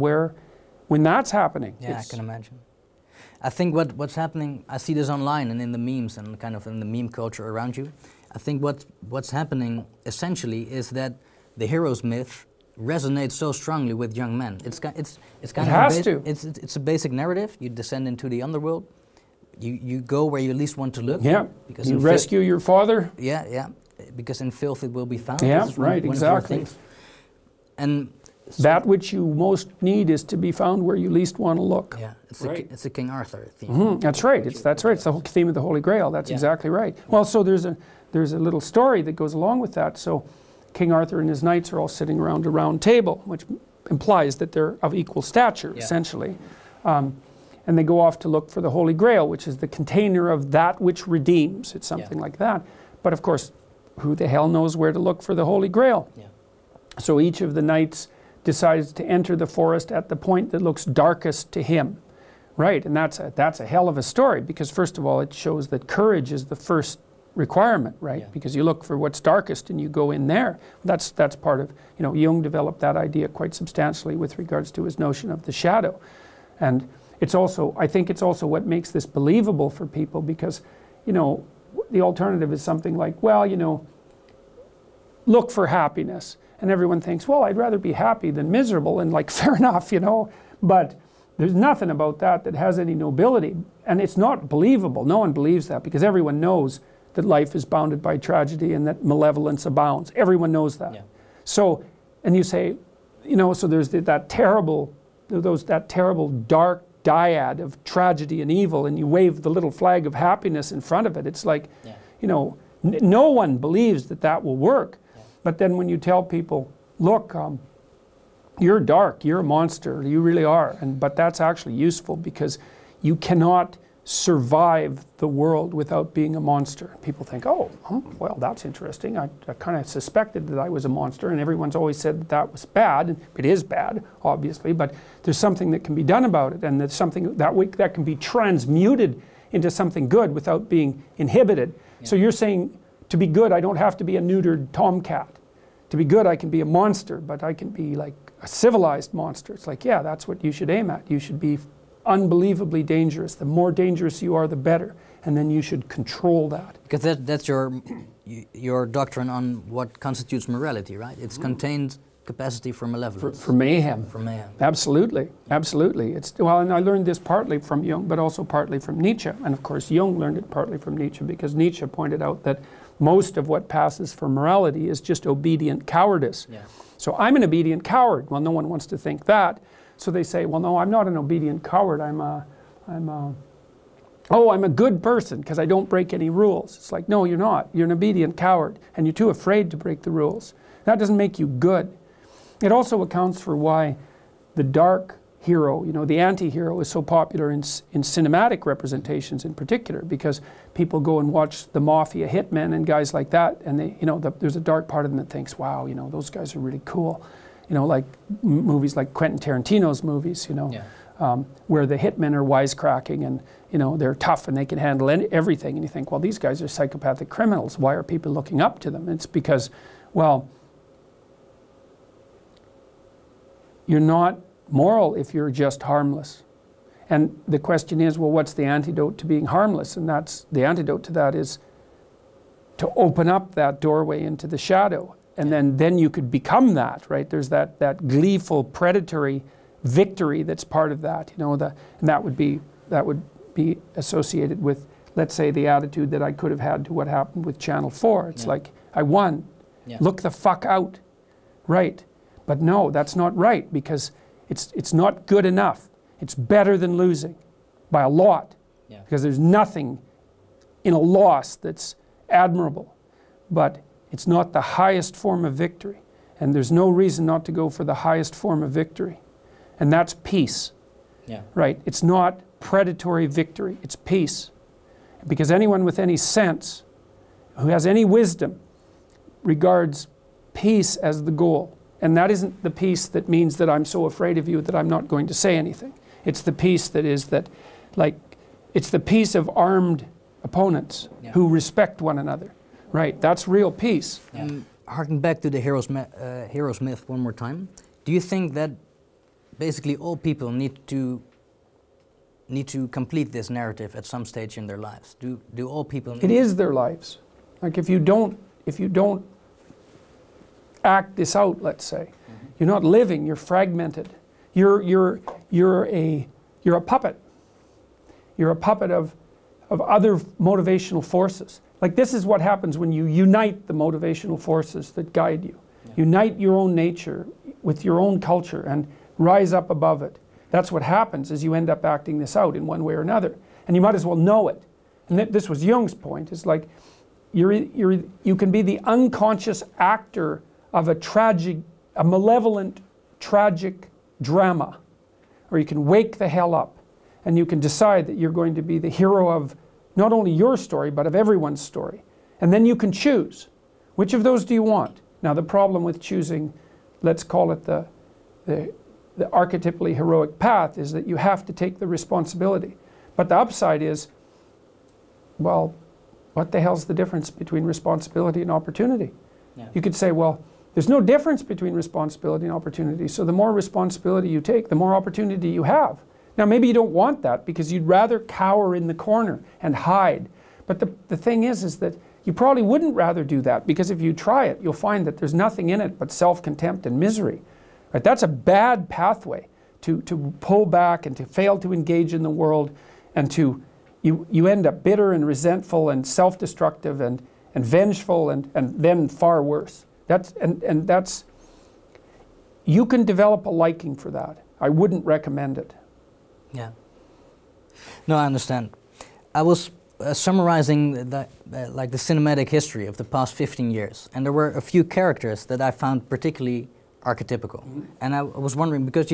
B: when that's happening?
A: Yeah, I can imagine. I think what's happening, I see this online and in the memes and kind of in the meme culture around you. I think what's happening essentially is that the hero's myth resonates so strongly with young men. It's kind of it's a basic narrative. You descend into the underworld. You go where you least want to look.
B: Yeah. Because you rescue your father.
A: Yeah, yeah. Because in filth it will be found.
B: Yeah, right, exactly.
A: And so
B: that which you most need is to be found where you least want to look.
A: Yeah, it's a King Arthur theme.
B: Mm-hmm. That's right. That's right. It's the whole theme of the Holy Grail. That's exactly right. Yeah. Well, so there's a little story that goes along with that. So King Arthur and his knights are all sitting around a round table, which implies that they're of equal stature, essentially. And they go off to look for the Holy Grail, which is the container of that which redeems. It's something like that. But of course, who the hell knows where to look for the Holy Grail? Yeah. So each of the knights decides to enter the forest at the point that looks darkest to him. Right, and that's a hell of a story, because first of all, it shows that courage is the first requirement, right? Yeah. Because you look for what's darkest and you go in there. That's part of, you know, Jung developed that idea quite substantially with regards to his notion of the shadow. And it's also, I think it's also what makes this believable for people, because, you know, the alternative is something like, well, you know, look for happiness. And everyone thinks, well, I'd rather be happy than miserable, and like, fair enough, you know, but there's nothing about that has any nobility. And it's not believable. No one believes that, because everyone knows that life is bounded by tragedy and that malevolence abounds. Everyone knows that. Yeah. So, and you say, you know, so there's that terrible dark dyad of tragedy and evil, and you wave the little flag of happiness in front of it. It's like, you know, no one believes that will work. Yeah. But then when you tell people, look, you're dark, you're a monster, you really are, but that's actually useful, because you cannot survive the world without being a monster. People think, oh, well, that's interesting. I kind of suspected that I was a monster, and everyone's always said that was bad. It is bad, obviously, but there's something that can be done about it, and there's something that can be transmuted into something good without being inhibited. Yeah. So you're saying To be good, I don't have to be a neutered tomcat. To be good, I can be a monster, but I can be like a civilized monster. It's like, yeah, that's what you should aim at. You should be unbelievably dangerous. The more dangerous you are, the better. And then you should control that.
A: Because that's your doctrine on what constitutes morality, right? It's contained capacity for malevolence.
B: For mayhem.
A: For mayhem.
B: Absolutely, absolutely. Well, and I learned this partly from Jung, but also partly from Nietzsche. And of course, Jung learned it partly from Nietzsche, because Nietzsche pointed out that most of what passes for morality is just obedient cowardice.
A: Yeah.
B: So I'm an obedient coward. Well, no one wants to think that. So they say, well, no, I'm not an obedient coward. I'm a good person because I don't break any rules. It's like, no, you're not. You're an obedient coward, and you're too afraid to break the rules. That doesn't make you good. It also accounts for why the dark hero, you know, the anti-hero, is so popular in cinematic representations in particular, because people go and watch the mafia hitmen and guys like that, and they, you know, there's a dark part of them that thinks, wow, you know, those guys are really cool. You know, like movies like Quentin Tarantino's movies, you know, yeah. Where the hitmen are wisecracking and, you know, they're tough and they can handle everything. And you think, well, these guys are psychopathic criminals. Why are people looking up to them? It's because, well, you're not moral if you're just harmless. And the question is, well, what's the antidote to being harmless? And that's, the antidote to that is to open up that doorway into the shadow. And then you could become that, right? There's that gleeful, predatory victory that's part of that, you know, and that would be associated with, let's say, the attitude that I could have had to what happened with Channel 4. It's like, I won. Yeah. Look the fuck out. Right. But no, that's not right, because it's not good enough. It's better than losing by a lot. Yeah. Because there's nothing in a loss that's admirable. But it's not the highest form of victory. And there's no reason not to go for the highest form of victory. And that's peace. Yeah. Right? It's not predatory victory. It's peace. Because anyone with any sense, who has any wisdom, regards peace as the goal. And that isn't the peace that means that I'm so afraid of you that I'm not going to say anything. It's the peace that is that, like, it's the peace of armed opponents who respect one another. Right, that's real peace.
A: Harking back to the hero's myth one more time, do you think that basically all people need to complete this narrative at some stage in their lives? Do all people need?
B: It is their lives. Like if you don't act this out, let's say, you're not living. You're fragmented. You're a puppet. You're a puppet of other motivational forces. Like this is what happens when you unite the motivational forces that guide you. Yeah. Unite your own nature with your own culture and rise up above it. That's what happens, is you end up acting this out in one way or another. And you might as well know it. And this was Jung's point. It's like you can be the unconscious actor of a malevolent, tragic drama. Or you can wake the hell up and you can decide that you're going to be the hero of not only your story, but of everyone's story. And then you can choose. Which of those do you want? Now the problem with choosing, let's call it the archetypally heroic path, is that you have to take the responsibility. But the upside is, well, what the hell's the difference between responsibility and opportunity? Yeah. You could say, well, there's no difference between responsibility and opportunity, so the more responsibility you take, the more opportunity you have. Now maybe you don't want that because you'd rather cower in the corner and hide. But the thing is that you probably wouldn't rather do that, because if you try it, you'll find that there's nothing in it but self-contempt and misery. Right? That's a bad pathway to pull back and to fail to engage in the world, and you end up bitter and resentful and self-destructive and vengeful and then far worse. That's you can develop a liking for that. I wouldn't recommend it.
A: Yeah. No, I understand. I was summarizing the cinematic history of the past 15 years, and there were a few characters that I found particularly archetypical. Mm-hmm. And I was wondering, because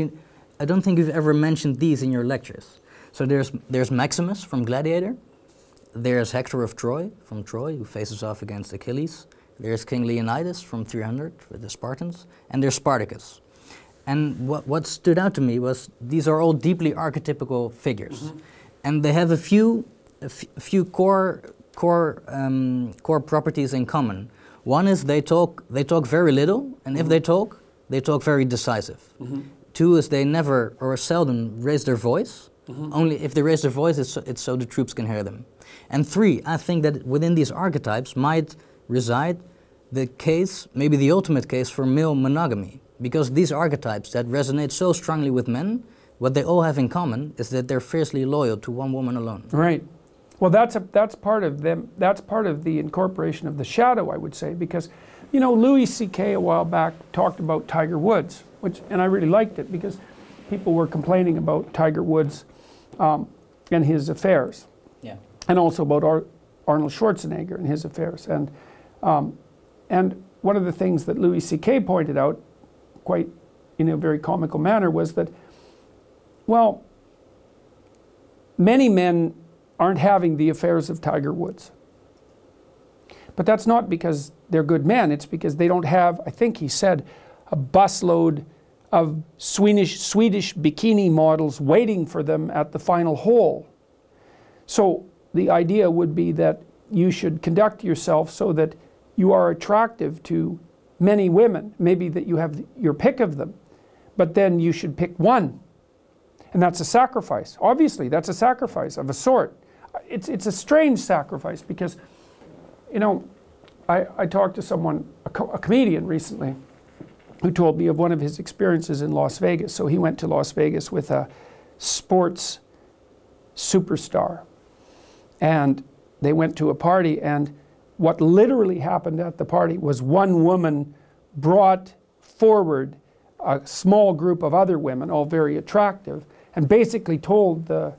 A: I don't think you've ever mentioned these in your lectures. So there's Maximus from Gladiator. There's Hector of Troy from Troy, who faces off against Achilles. There's King Leonidas from 300 with the Spartans, and there's Spartacus. And what stood out to me was these are all deeply archetypical figures. Mm-hmm. And they have a few core core properties in common. One is they talk very little, and if they talk very decisive. Two is they never or seldom raise their voice. Only if they raise their voice, it's so the troops can hear them. And three, I think that within these archetypes might reside the case, maybe the ultimate case for male monogamy. Because these archetypes that resonate so strongly with men, what they all have in common is that they're fiercely loyal to one woman alone.
B: Right. Well, that's part of them. That's part of the incorporation of the shadow, I would say, because, you know, Louis C.K. a while back talked about Tiger Woods, and I really liked it because people were complaining about Tiger Woods and his affairs, and also about Arnold Schwarzenegger and his affairs, and one of the things that Louis C.K. pointed out, quite in a very comical manner, was that, well, many men aren't having the affairs of Tiger Woods. But that's not because they're good men, it's because they don't have, I think he said, a busload of Swedish bikini models waiting for them at the final hole. So the idea would be that you should conduct yourself so that you are attractive to many women, maybe that you have your pick of them, but then you should pick one. And that's a sacrifice. Obviously, that's a sacrifice of a sort. It's a strange sacrifice because, you know, I talked to someone, a comedian recently, who told me of one of his experiences in Las Vegas. So he went to Las Vegas with a sports superstar. And they went to a party, and what literally happened at the party was one woman brought forward a small group of other women, all very attractive, and basically told the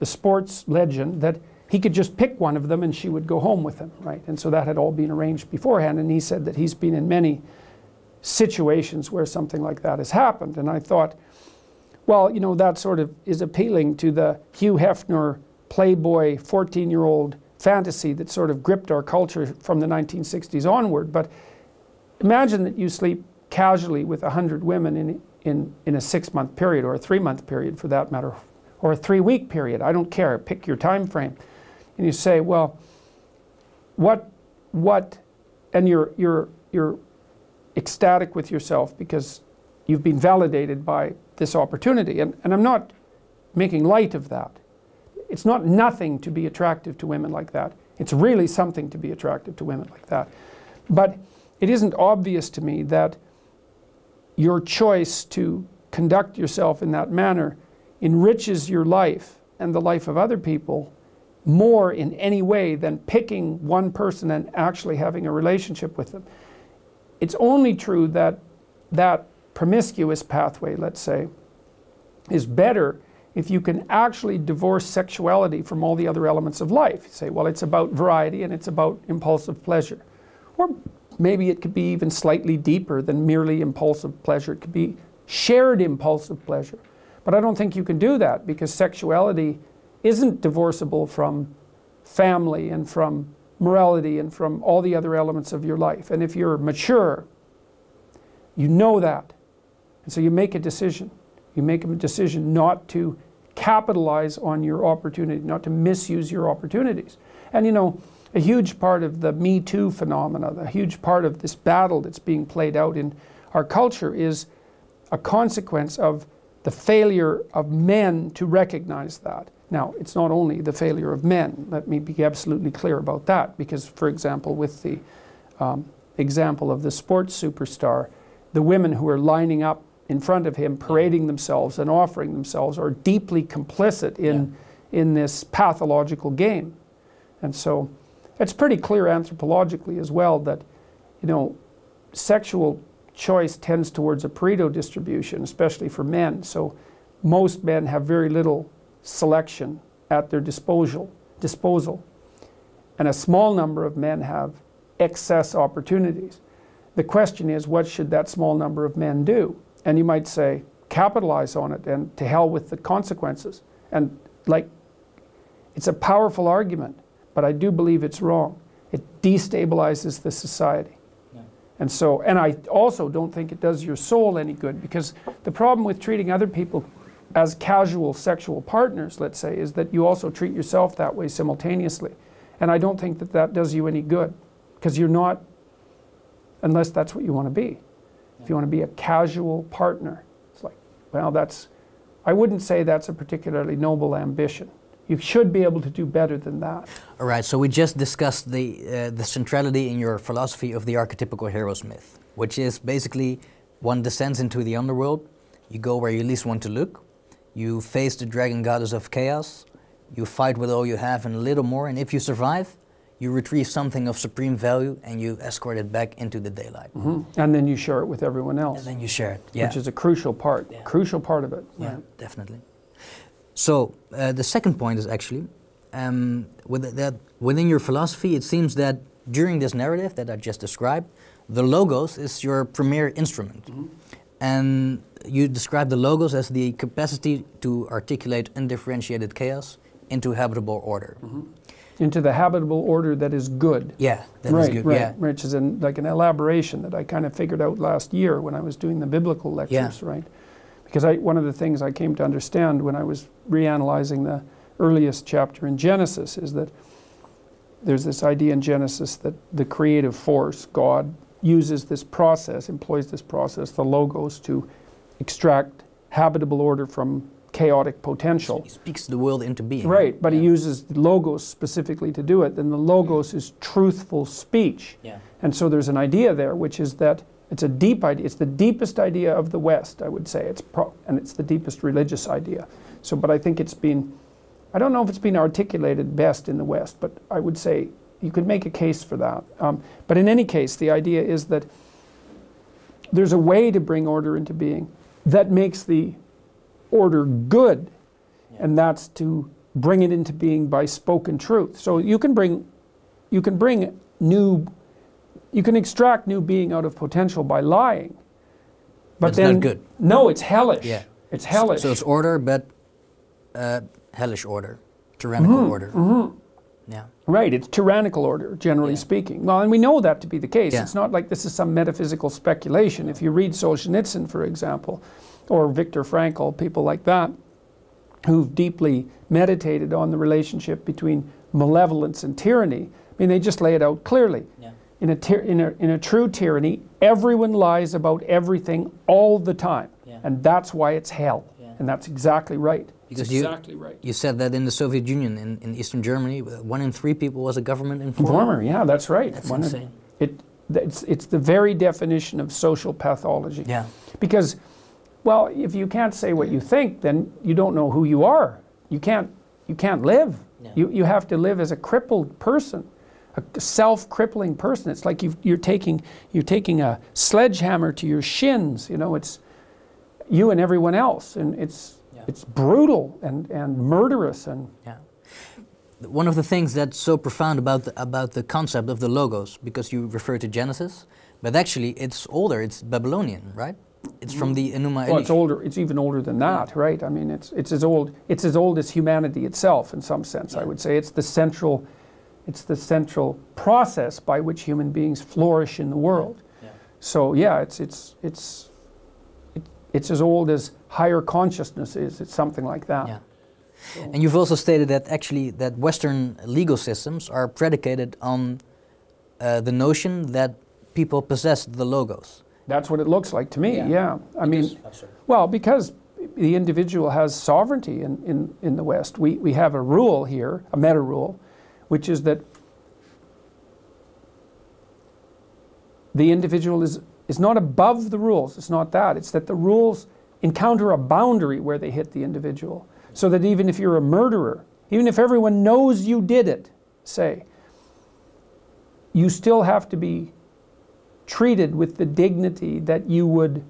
B: sports legend that he could just pick one of them and she would go home with him, right? And so that had all been arranged beforehand, and he said that he's been in many situations where something like that has happened. And I thought, well, you know, that sort of is appealing to the Hugh Hefner playboy 14-year-old fantasy that sort of gripped our culture from the 1960s onward. But imagine that you sleep casually with 100 women in a 6-month period, or a 3-month period for that matter, or a 3-week period. I don't care, pick your time frame. And you say, well, what, and you're ecstatic with yourself because you've been validated by this opportunity. And I'm not making light of that. It's not nothing to be attractive to women like that. It's really something to be attractive to women like that. But it isn't obvious to me that your choice to conduct yourself in that manner enriches your life and the life of other people more in any way than picking one person and actually having a relationship with them. It's only true that that promiscuous pathway, let's say, is better if you can actually divorce sexuality from all the other elements of life. You say, well, it's about variety and it's about impulsive pleasure. Or maybe it could be even slightly deeper than merely impulsive pleasure. It could be shared impulsive pleasure. But I don't think you can do that because sexuality isn't divorceable from family and from morality and from all the other elements of your life. And if you're mature, you know that. And so you make a decision. You make a decision not to capitalize on your opportunity, not to misuse your opportunities. And you know, a huge part of the Me Too phenomena, a huge part of this battle that's being played out in our culture is a consequence of the failure of men to recognize that. Now, it's not only the failure of men, let me be absolutely clear about that, because, for example, with the example of the sports superstar, the women who are lining up in front of him, parading themselves and offering themselves, are deeply complicit in this pathological game. And so it's pretty clear anthropologically as well that, you know, sexual choice tends towards a Pareto distribution, especially for men. So most men have very little selection at their disposal, and a small number of men have excess opportunities. The question is, what should that small number of men do? And you might say, capitalize on it and to hell with the consequences. And like, it's a powerful argument, but I do believe it's wrong. It destabilizes the society. Yeah. And so, and I also don't think it does your soul any good, because the problem with treating other people as casual sexual partners, let's say, is that you also treat yourself that way simultaneously. And I don't think that that does you any good, because you're not, unless that's what you want to be. If you want to be a casual partner, it's like, well, that's, I wouldn't say that's a particularly noble ambition. You should be able to do better than that.
A: All right, so we just discussed the centrality in your philosophy of the archetypical hero's myth, which is basically one descends into the underworld, you go where you least want to look, you face the dragon goddess of chaos, you fight with all you have and a little more, and if you survive, you retrieve something of supreme value and you escort it back into the daylight.
B: And then you share it with everyone else.
A: And then you share it, yeah.
B: Which is a crucial part, crucial part of it.
A: Yeah, definitely. So the second point is actually, within your philosophy, it seems that during this narrative that I just described, the logos is your premier instrument. And you describe the logos as the capacity to articulate undifferentiated chaos into habitable order.
B: Into the habitable order that is good.
A: Yeah, that is good. Yeah.
B: Which is like an elaboration that I kind of figured out last year when I was doing the biblical lectures, right? Because one of the things I came to understand when I was reanalyzing the earliest chapter in Genesis is that there's this idea in Genesis that the creative force, God, uses this process, employs this process, the logos, to extract habitable order from chaotic potential.
A: He speaks the world into being.
B: Right, but he uses the logos specifically to do it. Then the logos is truthful speech. And so there's an idea there, which is that it's a deep idea. It's the deepest idea of the West, I would say. And it's the deepest religious idea. So, but I think it's been, I don't know if it's been articulated best in the West, but I would say you could make a case for that. But in any case, the idea is that there's a way to bring order into being that makes the order good, and that's to bring it into being by spoken truth. So you can extract new being out of potential by lying. But
A: it's
B: then,
A: not good.
B: No, it's hellish. It's hellish.
A: So it's order, but hellish order, tyrannical order. Yeah.
B: Right, it's tyrannical order, generally speaking. Well, and we know that to be the case. It's not like this is some metaphysical speculation. If you read Solzhenitsyn, for example, or Viktor Frankl, people like that, who've deeply meditated on the relationship between malevolence and tyranny, I mean, they just lay it out clearly. In a true tyranny, everyone lies about everything all the time. And that's why it's hell. And that's exactly right.
A: Because
B: exactly
A: you said that in the Soviet Union, in Eastern Germany, 1 in 3 people was a government informer.
B: Yeah, that's right.
A: That's insane.
B: It's the very definition of social pathology. Because, well, if you can't say what you think, then you don't know who you are. You can't live. You have to live as a crippled person, a self-crippling person. It's like you're taking a sledgehammer to your shins. You know, it's you and everyone else, and it's brutal and murderous. And
A: one of the things that's so profound about the concept of the logos, because you refer to Genesis, but actually it's older. It's Babylonian, right? It's from the Enuma Elish.
B: Well, it's older. It's even older than that, right? I mean, it's as old as humanity itself, in some sense. I would say it's the central process by which human beings flourish in the world. So it's as old as higher consciousness is. It's something like that. So.
A: And you've also stated that actually that Western legal systems are predicated on the notion that people possess the logos.
B: That's what it looks like to me, I mean, well, because the individual has sovereignty in the West. We have a rule here, a meta rule, which is that the individual is not above the rules. It's not that. It's that the rules encounter a boundary where they hit the individual. So that even if you're a murderer, even if everyone knows you did it, say, you still have to be treated with the dignity that you would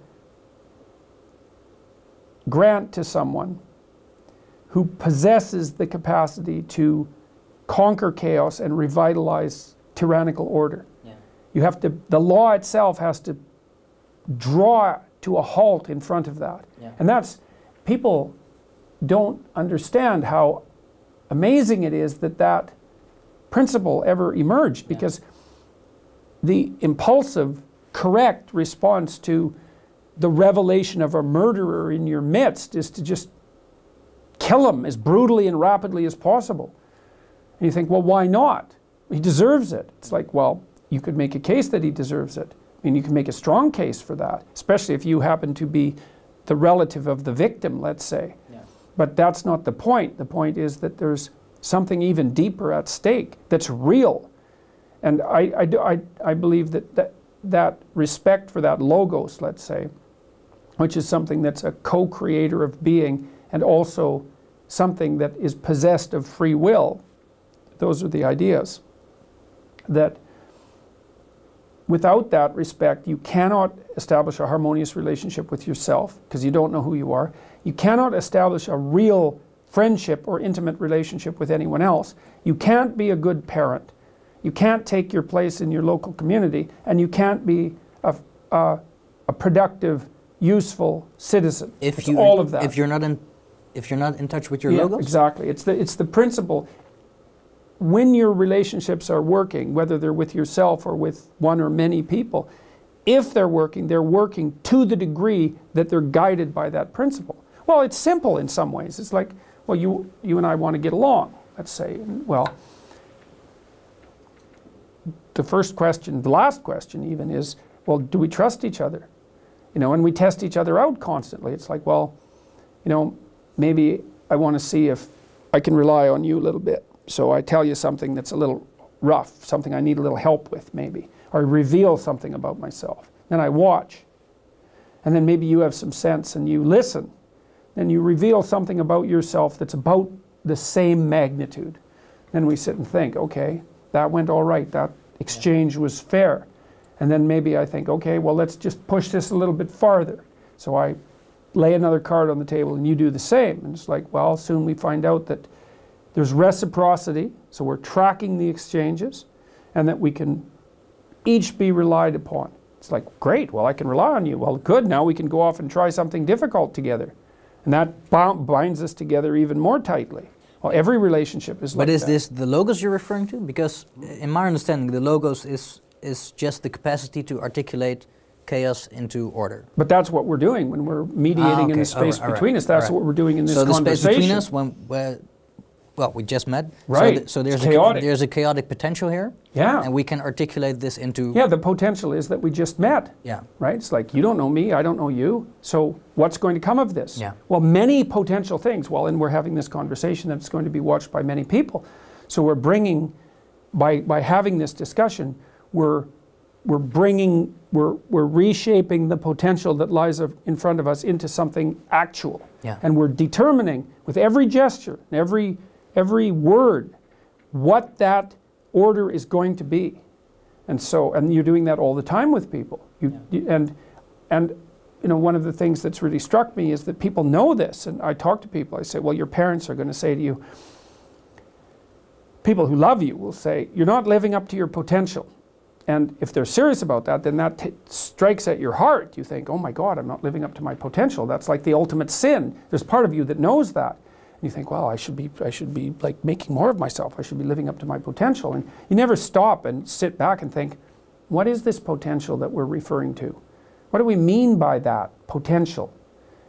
B: grant to someone who possesses the capacity to conquer chaos and revitalize tyrannical order. You have to, the law itself has to draw to a halt in front of that. And that's, people don't understand how amazing it is that that principle ever emerged, because the impulsive, correct response to the revelation of a murderer in your midst is to just kill him as brutally and rapidly as possible. And you think, well, why not? He deserves it. It's like, well, you could make a case that he deserves it. I mean, you can make a strong case for that, especially if you happen to be the relative of the victim, let's say.
A: Yeah.
B: But that's not the point. The point is that there's something even deeper at stake that's real. And I believe that respect for that logos, let's say, which is something that's a co-creator of being and also something that is possessed of free will. Those are the ideas. That without that respect, you cannot establish a harmonious relationship with yourself because you don't know who you are. You cannot establish a real friendship or intimate relationship with anyone else. You can't be a good parent. You can't take your place in your local community, and you can't be a productive, useful citizen. All of that.
A: If you're not in touch with your
B: yeah,
A: logos?
B: Exactly. It's the principle. When your relationships are working, whether they're with yourself or with one or many people, if they're working to the degree that they're guided by that principle. Well, it's simple in some ways. It's like, well, you and I want to get along, let's say. Well, the first question, the last question even is, well, do we trust each other? You know, and we test each other out constantly. It's like, well, you know, maybe I want to see if I can rely on you a little bit. So I tell you something that's a little rough, something I need a little help with maybe, or I reveal something about myself. Then I watch. And then maybe you have some sense and you listen. Then you reveal something about yourself that's about the same magnitude. Then we sit and think, okay, that went all right. That exchange was fair. And then maybe I think, okay, well, let's just push this a little bit farther. So I lay another card on the table and you do the same. And it's like, well, soon we find out that there's reciprocity, so we're tracking the exchanges, and that we can each be relied upon. It's like, great, well, I can rely on you. Well, good, now we can go off and try something difficult together. And that binds us together even more tightly. Well, every relationship is like that. But is
A: this the logos you're referring to? Because in my understanding, the logos is just the capacity to articulate chaos into order.
B: But that's what we're doing when we're mediating in the space between us. That's what we're doing in this conversation.
A: So the space between us, well, we just met.
B: Right.
A: So there's a chaotic potential here.
B: Yeah.
A: And we can articulate this into...
B: Yeah, the potential is that we just met.
A: Yeah.
B: Right? It's like, you don't know me, I don't know you. So what's going to come of this?
A: Yeah.
B: Well, many potential things. Well, and we're having this conversation that's going to be watched by many people. So we're bringing, by having this discussion, we're reshaping the potential that lies in front of us into something actual.
A: Yeah.
B: And we're determining with every gesture, every word, what that order is going to be. And so, and you're doing that all the time with people. And you know, one of the things that's really struck me is that people know this. And I talk to people, I say, well, your parents are going to say to you, people who love you will say, you're not living up to your potential. And if they're serious about that, then that strikes at your heart. You think, oh my God, I'm not living up to my potential. That's like the ultimate sin. There's part of you that knows that. And you think, well, I should be like making more of myself. I should be living up to my potential. And you never stop and sit back and think, what is this potential that we're referring to? What do we mean by that potential?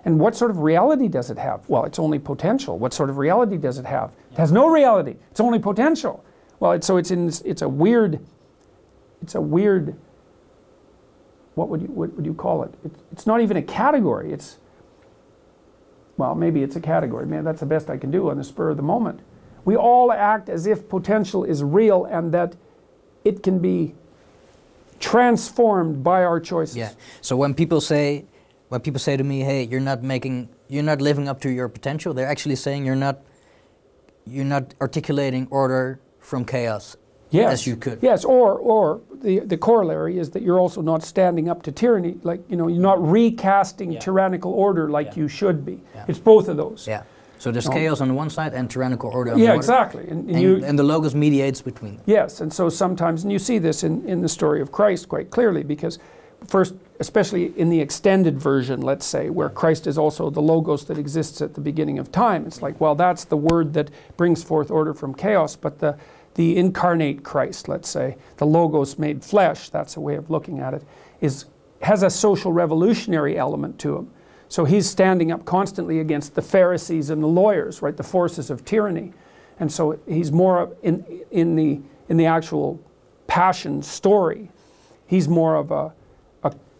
B: And what sort of reality does it have? Well, it's only potential. What sort of reality does it have? It has no reality. It's only potential. Well, it's a weird, what would you call it? It's not even a category. Well, maybe it's a category. Maybe that's the best I can do on the spur of the moment. We all act as if potential is real and that it can be transformed by our choices.
A: Yeah. So when people say to me, "Hey, you're not living up to your potential," they're actually saying you're not articulating order from chaos.
B: Yes.
A: As you could.
B: Yes, or the corollary is that you're also not standing up to tyranny, like, you know, you're not recasting tyrannical order like you should be. Yeah. It's both of those.
A: Yeah. So there's chaos on the one side and tyrannical order on the other.
B: Yeah, exactly.
A: And the logos mediates between them.
B: Yes, and so sometimes, and you see this in the story of Christ quite clearly, because first, especially in the extended version, let's say, where Christ is also the logos that exists at the beginning of time, it's like, well, that's the word that brings forth order from chaos, but the incarnate Christ, let's say, the logos made flesh, that's a way of looking at it, has a social revolutionary element to him. So he's standing up constantly against the Pharisees and the lawyers, right, the forces of tyranny. And so he's more in in the actual passion story, he's more of a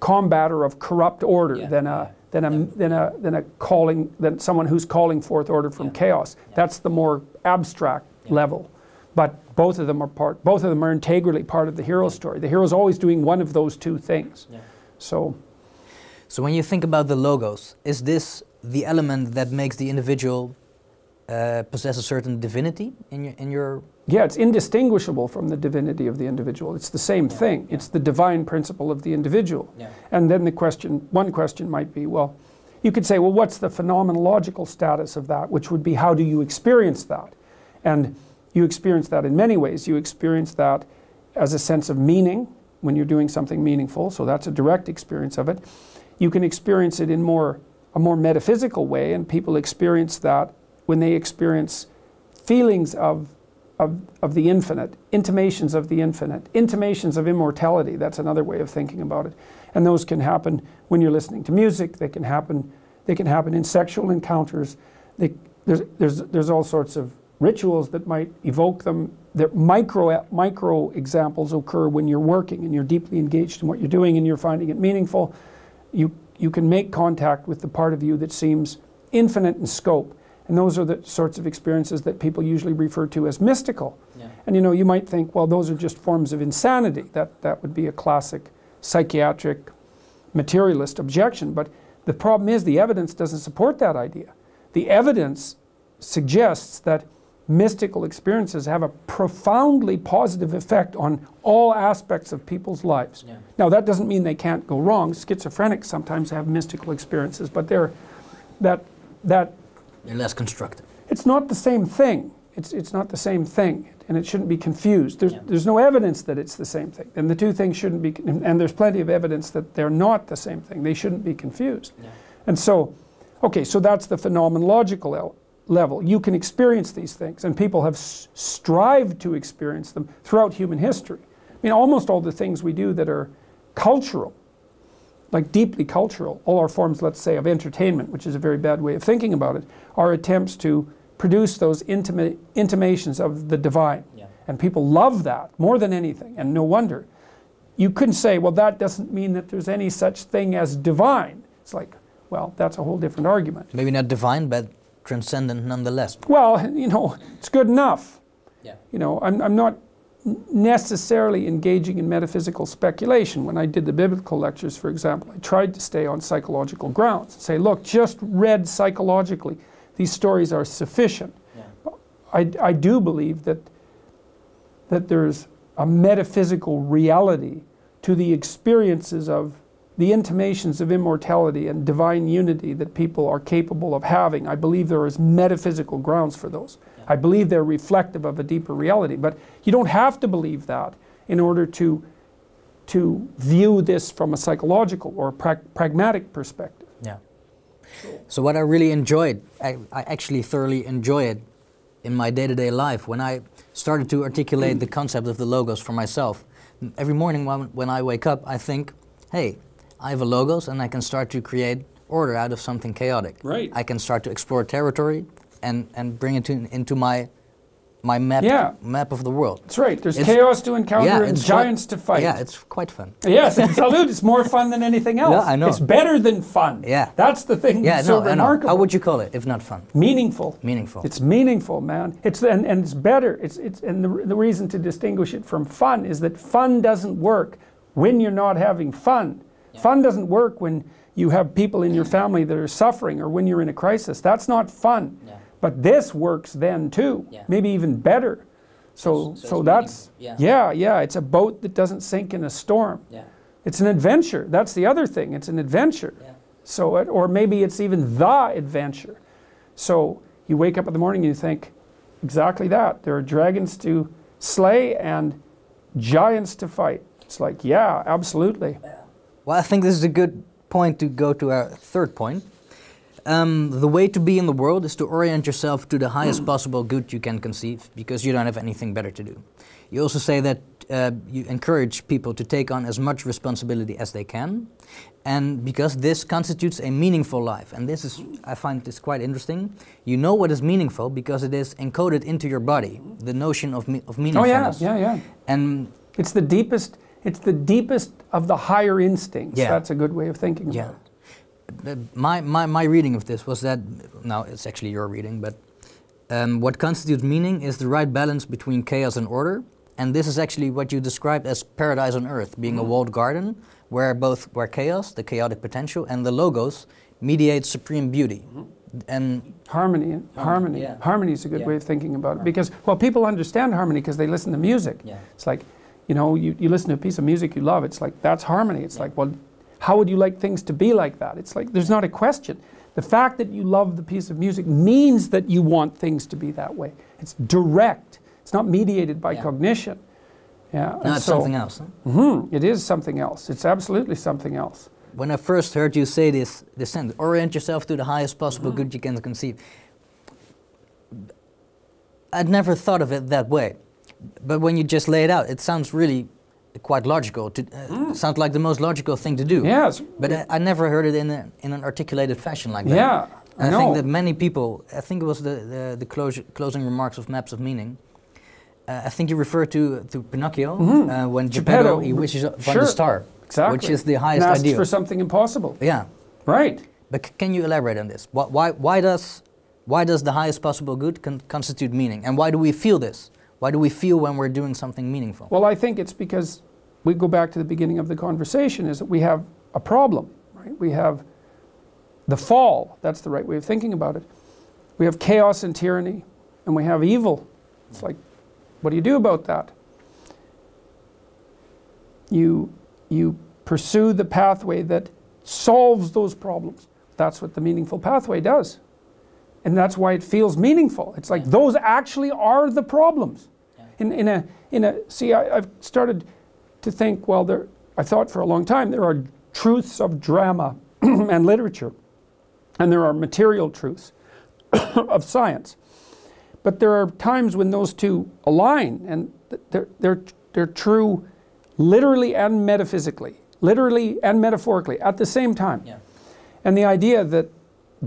B: combatter of corrupt order than someone who's calling forth order from chaos. That's the more abstract level. But both of them are integrally part of the hero story. The hero's always doing one of those two things. So
A: when you think about the logos, is this the element that makes the individual possess a certain divinity in your?
B: Yeah, it's indistinguishable from the divinity of the individual. It's the same thing. It's the divine principle of the individual. And then one question might be, well, you could say, well, what's the phenomenological status of that? Which would be, how do you experience that? And you experience that in many ways. You experience that as a sense of meaning when you're doing something meaningful. So that's a direct experience of it. You can experience it in a more metaphysical way, and people experience that when they experience feelings of the infinite, intimations of the infinite, intimations of immortality. That's another way of thinking about it. And those can happen when you're listening to music. They can happen in sexual encounters. There's all sorts of rituals that might evoke them. Micro examples occur when you're working and you're deeply engaged in what you're doing and you're finding it meaningful. You can make contact with the part of you that seems infinite in scope. And those are the sorts of experiences that people usually refer to as mystical. And you might think, well, those are just forms of insanity. That would be a classic psychiatric materialist objection. But the problem is the evidence doesn't support that idea. The evidence suggests that mystical experiences have a profoundly positive effect on all aspects of people's lives. Now, that doesn't mean they can't go wrong. Schizophrenics sometimes have mystical experiences, but they're
A: less constructive.
B: It's not the same thing. It's not the same thing, and it shouldn't be confused. There's no evidence that it's the same thing, and the two things shouldn't be. And there's plenty of evidence that they're not the same thing. They shouldn't be confused. And so, okay, so that's the phenomenological level. You can experience these things, and people have strived to experience them throughout human history. I mean, almost all the things we do that are cultural, like deeply cultural, all our forms, let's say, of entertainment, which is a very bad way of thinking about it, are attempts to produce those intimations of the divine. And people love that more than anything, and no wonder. You couldn't say, well, that doesn't mean that there's any such thing as divine. It's like, well, that's a whole different argument.
A: Maybe not divine, but transcendent nonetheless.
B: Well, it's good enough. I'm not necessarily engaging in metaphysical speculation. When I did the biblical lectures, for example, I tried to stay on psychological grounds. Say, look, just read psychologically, these stories are sufficient. I do believe that there's a metaphysical reality to the experiences of the intimations of immortality and divine unity that people are capable of having. I believe there is metaphysical grounds for those. I believe they're reflective of a deeper reality. But you don't have to believe that in order to view this from a psychological or pragmatic perspective.
A: So what I really enjoyed, I actually thoroughly enjoy it in my day-to-day life. When I started to articulate the concept of the logos for myself, every morning when I wake up, I think, hey, I have a logos and I can start to create order out of something chaotic. I can start to explore territory and bring it into my map of the world.
B: That's right. There's chaos to encounter and giants to fight.
A: Yeah, it's quite fun.
B: Yes, absolutely. It's more fun than anything else.
A: Yeah, I know.
B: It's better than fun. That's the thing that's so remarkable.
A: How would you call it if not fun?
B: Meaningful.
A: Meaningful.
B: It's meaningful, man. And it's better. And the reason to distinguish it from fun is that fun doesn't work when you're not having fun. Fun doesn't work when you have people in your family that are suffering or when you're in a crisis. That's not fun. But this works then too, maybe even better. So that's, it's a boat that doesn't sink in a storm. It's an adventure. That's the other thing. It's an adventure. Or maybe it's even the adventure. So you wake up in the morning and you think, exactly that. There are dragons to slay and giants to fight. It's like, yeah, absolutely.
A: Well, I think this is a good point to go to our third point. The way to be in the world is to orient yourself to the highest possible good you can conceive, because you don't have anything better to do. You also say that you encourage people to take on as much responsibility as they can, and because this constitutes a meaningful life. And this is, I find this quite interesting. You know what is meaningful because it is encoded into your body, the notion of meaningfulness.
B: Oh yeah.
A: And
B: it's the deepest of the higher instincts.
A: Yeah.
B: That's a good way of thinking about it.
A: My reading of this was that, now it's actually your reading, but what constitutes meaning is the right balance between chaos and order. And this is actually what you described as paradise on earth, being a walled garden where chaos, the chaotic potential, and the logos mediate supreme beauty. And
B: harmony.
A: Yeah.
B: Harmony is a good way of thinking about it, because, well, people understand harmony because they listen to music.
A: Yeah.
B: It's like, you know, you listen to a piece of music you love, it's like, that's harmony. It's like, well, how would you like things to be like that? It's like, there's not a question. The fact that you love the piece of music means that you want things to be that way. It's direct. It's not mediated by cognition. Yeah.
A: No, it's something else.
B: Huh? It is something else. It's absolutely something else.
A: When I first heard you say this sentence, orient yourself to the highest possible good you can conceive, I'd never thought of it that way. But when you just lay it out, it sounds really quite logical. Sounds like the most logical thing to do.
B: Yes.
A: But I never heard it in an articulated fashion like that.
B: Yeah.
A: I think that many people, I think it was the closing remarks of Maps of Meaning, I think you refer to Pinocchio when Geppetto, he wishes upon the star, which is the highest
B: and asks
A: ideal.
B: for something impossible.
A: Yeah.
B: Right.
A: But can you elaborate on this? Why does the highest possible good constitute meaning? And why do we feel this? Why do we feel when we're doing something meaningful?
B: Well, I think it's because we go back to the beginning of the conversation, is that we have a problem, right? We have the fall, that's the right way of thinking about it. We have chaos and tyranny, and we have evil. It's like, what do you do about that? You pursue the pathway that solves those problems. That's what the meaningful pathway does. And that's why it feels meaningful. It's like those actually are the problems. See, I've started to think, well, I thought for a long time there are truths of drama and literature, and there are material truths of science. But there are times when those two align, and they're true literally and metaphysically, literally and metaphorically at the same time. Yeah. And the idea that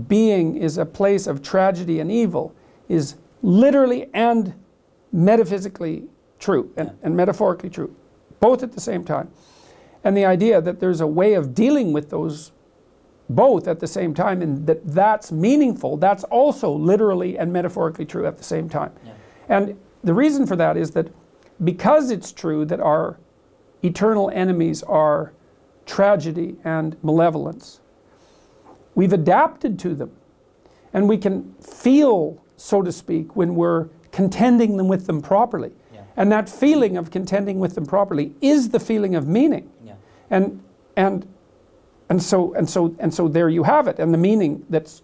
B: being is a place of tragedy and evil is literally and metaphysically true and metaphorically true, both at the same time. And the idea that there's a way of dealing with those both at the same time, and that's meaningful, that's also literally and metaphorically true at the same time. Yeah. And the reason for that is that because it's true that our eternal enemies are tragedy and malevolence, we've adapted to them, and we can feel, so to speak, when we're contending with them properly. Yeah. And that feeling of contending with them properly is the feeling of meaning. Yeah. And so there you have it. And the meaning that's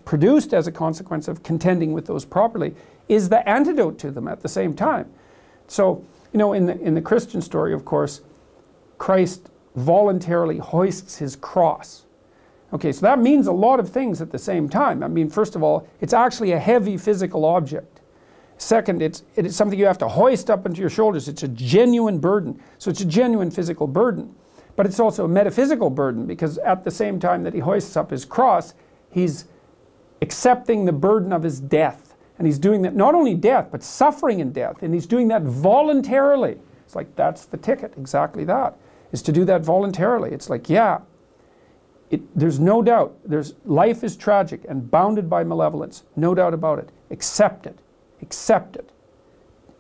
B: produced as a consequence of contending with those properly is the antidote to them at the same time. So, you know, in the Christian story, of course, Christ voluntarily hoists his cross. Okay, so that means a lot of things at the same time. I mean, first of all, it's actually a heavy physical object. Second, it is something you have to hoist up into your shoulders. It's a genuine burden. So it's a genuine physical burden. But it's also a metaphysical burden, because at the same time that he hoists up his cross, he's accepting the burden of his death. And he's doing that, not only death, but suffering in death. And he's doing that voluntarily. It's like, that's the ticket, exactly that, is to do that voluntarily. It's like, yeah, there's no doubt. Life is tragic and bounded by malevolence. No doubt about it. Accept it. Accept it.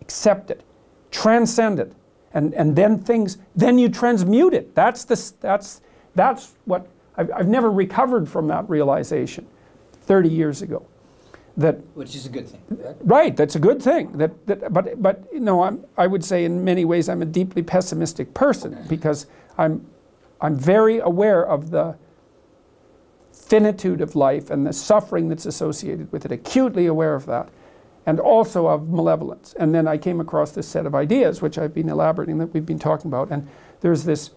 B: Accept it. Transcend it. And then you transmute it. That's what I've never recovered from that realization 30 years ago.
A: Which is a good thing, right?
B: Right, that's a good thing. But you know, I would say in many ways I'm a deeply pessimistic person, because I'm very aware of the finitude of life and the suffering that's associated with it, acutely aware of that, and also of malevolence. And then I came across this set of ideas, which I've been elaborating, that we've been talking about, and there's this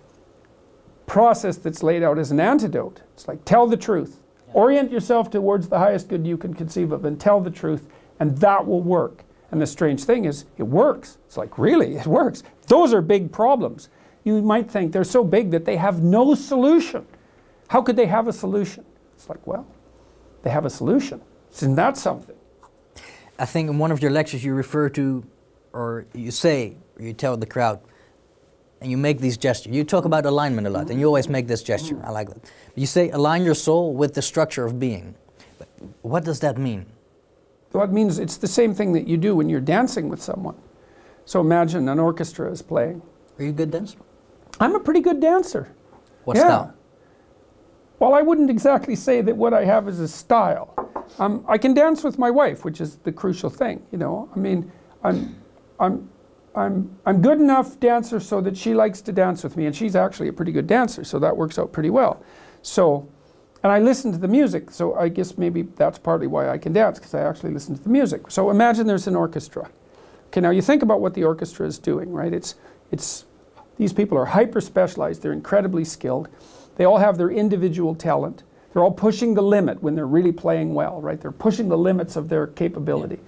B: process that's laid out as an antidote. It's like, tell the truth. Yeah. Orient yourself towards the highest good you can conceive of, and tell the truth, and that will work. And the strange thing is, it works. It's like, really, it works. Those are big problems. You might think they're so big that they have no solution. How could they have a solution? It's like, well, they have a solution. Isn't that something?
A: I think in one of your lectures you refer to, or you say, or you tell the crowd, and you make these gestures. You talk about alignment a lot, and you always make this gesture. I like that. You say, align your soul with the structure of being. But what does that mean?
B: Well, it means it's the same thing that you do when you're dancing with someone. So imagine an orchestra is playing.
A: Are you a good dancer?
B: I'm a pretty good dancer.
A: What style?
B: Well, I wouldn't exactly say that what I have is a style. I can dance with my wife, which is the crucial thing, you know. I mean, I'm good enough dancer so that she likes to dance with me, and she's actually a pretty good dancer, so that works out pretty well. So, and I listen to the music, so I guess maybe that's partly why I can dance, because I actually listen to the music. So imagine there's an orchestra. Okay, now you think about what the orchestra is doing, right? These people are hyper-specialized, they're incredibly skilled. They all have their individual talent. They're all pushing the limit when they're really playing well, right? They're pushing the limits of their capability.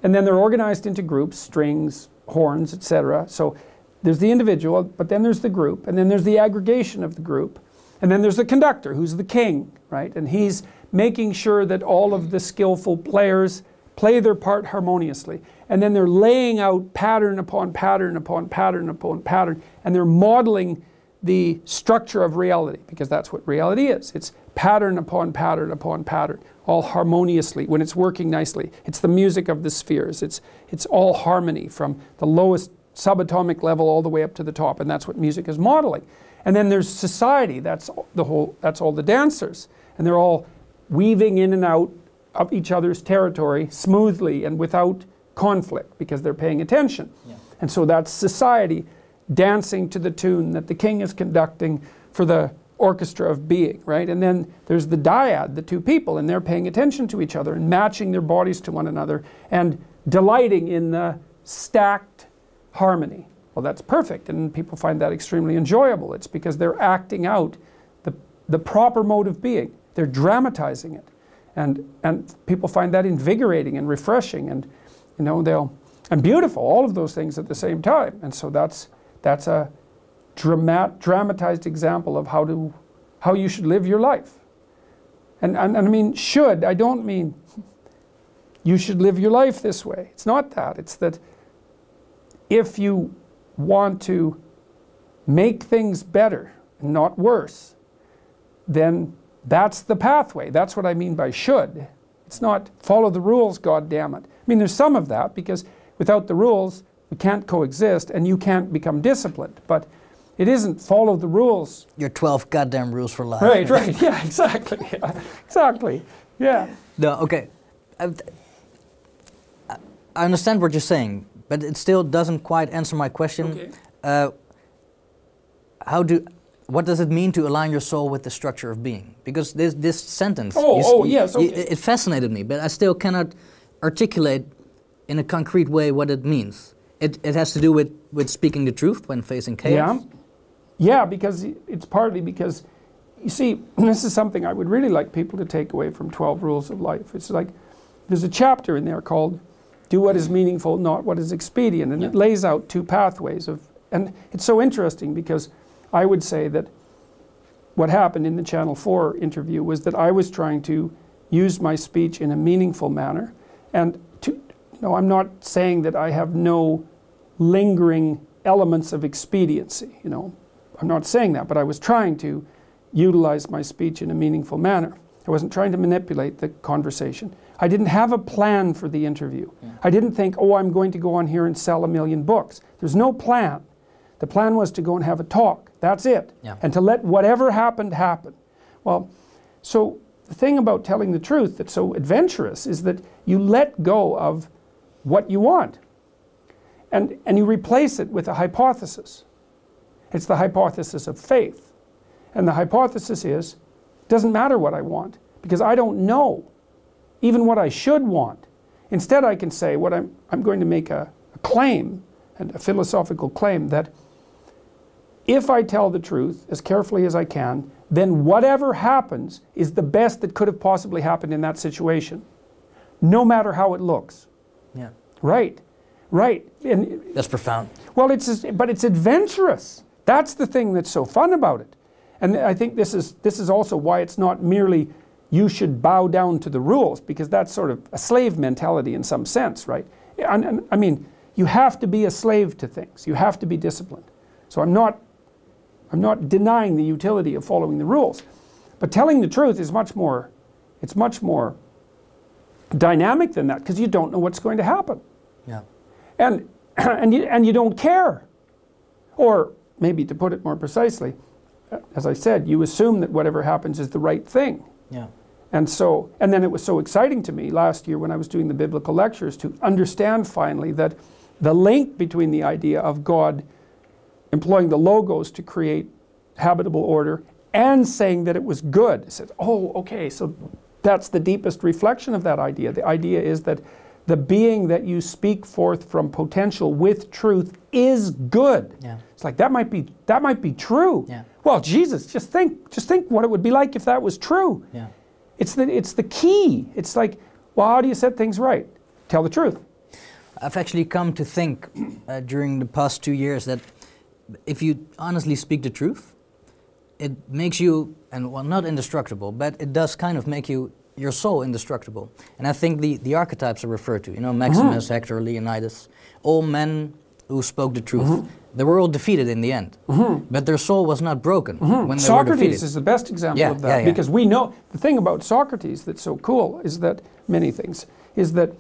B: And then they're organized into groups, strings, horns, etc. So there's the individual, but then there's the group, and then there's the aggregation of the group. And then there's the conductor, who's the king, right? And he's making sure that all of the skillful players play their part harmoniously. And then they're laying out pattern upon pattern upon pattern upon pattern, and they're modeling the structure of reality, because that's what reality is. It's pattern upon pattern upon pattern, all harmoniously, when it's working nicely. It's the music of the spheres. It's all harmony from the lowest subatomic level all the way up to the top, and that's what music is modeling. And then there's society, that's all the dancers, and they're all weaving in and out of each other's territory smoothly and without conflict, because they're paying attention. Yeah. And so that's society dancing to the tune that the king is conducting for the orchestra of being, right? And then there's the dyad, the two people, and they're paying attention to each other and matching their bodies to one another and delighting in the stacked harmony. Well, that's perfect, and people find that extremely enjoyable. It's because they're acting out the proper mode of being. They're dramatizing it. And people find that invigorating and refreshing, and you know, and beautiful, all of those things at the same time. And so that's a dramatized example of how you should live your life. And I mean should, I don't mean you should live your life this way. It's not that. It's that if you want to make things better and not worse, then that's the pathway. That's what I mean by should. It's not follow the rules, God damn it. I mean, there's some of that, because without the rules, we can't coexist and you can't become disciplined. But it isn't follow the rules.
A: Your 12 goddamn rules for life.
B: Right, right, yeah, exactly. Yeah, exactly, yeah.
A: No, okay. I understand what you're saying, but it still doesn't quite answer my question. Okay. What does it mean to align your soul with the structure of being? Because this sentence,
B: yes, okay.
A: It fascinated me, but I still cannot articulate in a concrete way what it means. It has to do with speaking the truth when facing chaos?
B: Yeah, because it's partly because, you see, this is something I would really like people to take away from 12 Rules of Life. It's like, there's a chapter in there called Do What Is Meaningful, Not What Is Expedient, and it lays out two pathways of, and it's so interesting because I would say that what happened in the Channel 4 interview was that I was trying to use my speech in a meaningful manner, and I'm not saying that I have no lingering elements of expediency, you know. I'm not saying that, but I was trying to utilize my speech in a meaningful manner. I wasn't trying to manipulate the conversation. I didn't have a plan for the interview. Yeah. I didn't think, oh, I'm going to go on here and sell 1 million books. There's no plan. The plan was to go and have a talk. That's it. Yeah. And to let whatever happened happen. Well, so the thing about telling the truth that's so adventurous is that you let go of what you want. And you replace it with a hypothesis. It's the hypothesis of faith. And the hypothesis is, it doesn't matter what I want, because I don't know even what I should want. Instead, I can say, I'm going to make a claim, and a philosophical claim, that if I tell the truth as carefully as I can, then whatever happens is the best that could have possibly happened in that situation, no matter how it looks.
A: Yeah.
B: Right, right. And
A: that's profound.
B: well, but it's adventurous. That's the thing that's so fun about it. And I think this is also why it's not merely you should bow down to the rules, because that's sort of a slave mentality in some sense, right? And I mean, you have to be a slave to things. You have to be disciplined. So I'm not denying the utility of following the rules, but telling the truth is much more dynamic than that, because you don't know what's going to happen.
A: Yeah.
B: And you don't care. Or maybe to put it more precisely, as I said, you assume that whatever happens is the right thing.
A: Yeah.
B: And then it was so exciting to me last year when I was doing the biblical lectures to understand finally that the link between the idea of God employing the logos to create habitable order and saying that it was good. I said, oh, okay, so that's the deepest reflection of that idea. The idea is that the being that you speak forth from potential with truth is good. Yeah. It's like that might be true. Yeah. Well, Jesus, just think what it would be like if that was true. Yeah. It's the key. It's like, well, how do you set things right? Tell the truth.
A: I've actually come to think during the past 2 years that if you honestly speak the truth, it makes you, and well, not indestructible, but it does kind of make your soul indestructible. And I think the archetypes are referred to, you know, Maximus, Hector, Leonidas, all men who spoke the truth. They were all defeated in the end, but their soul was not broken when they were defeated.
B: Socrates is the best example of that, because we know, the thing about Socrates that's so cool is that, many things, is that,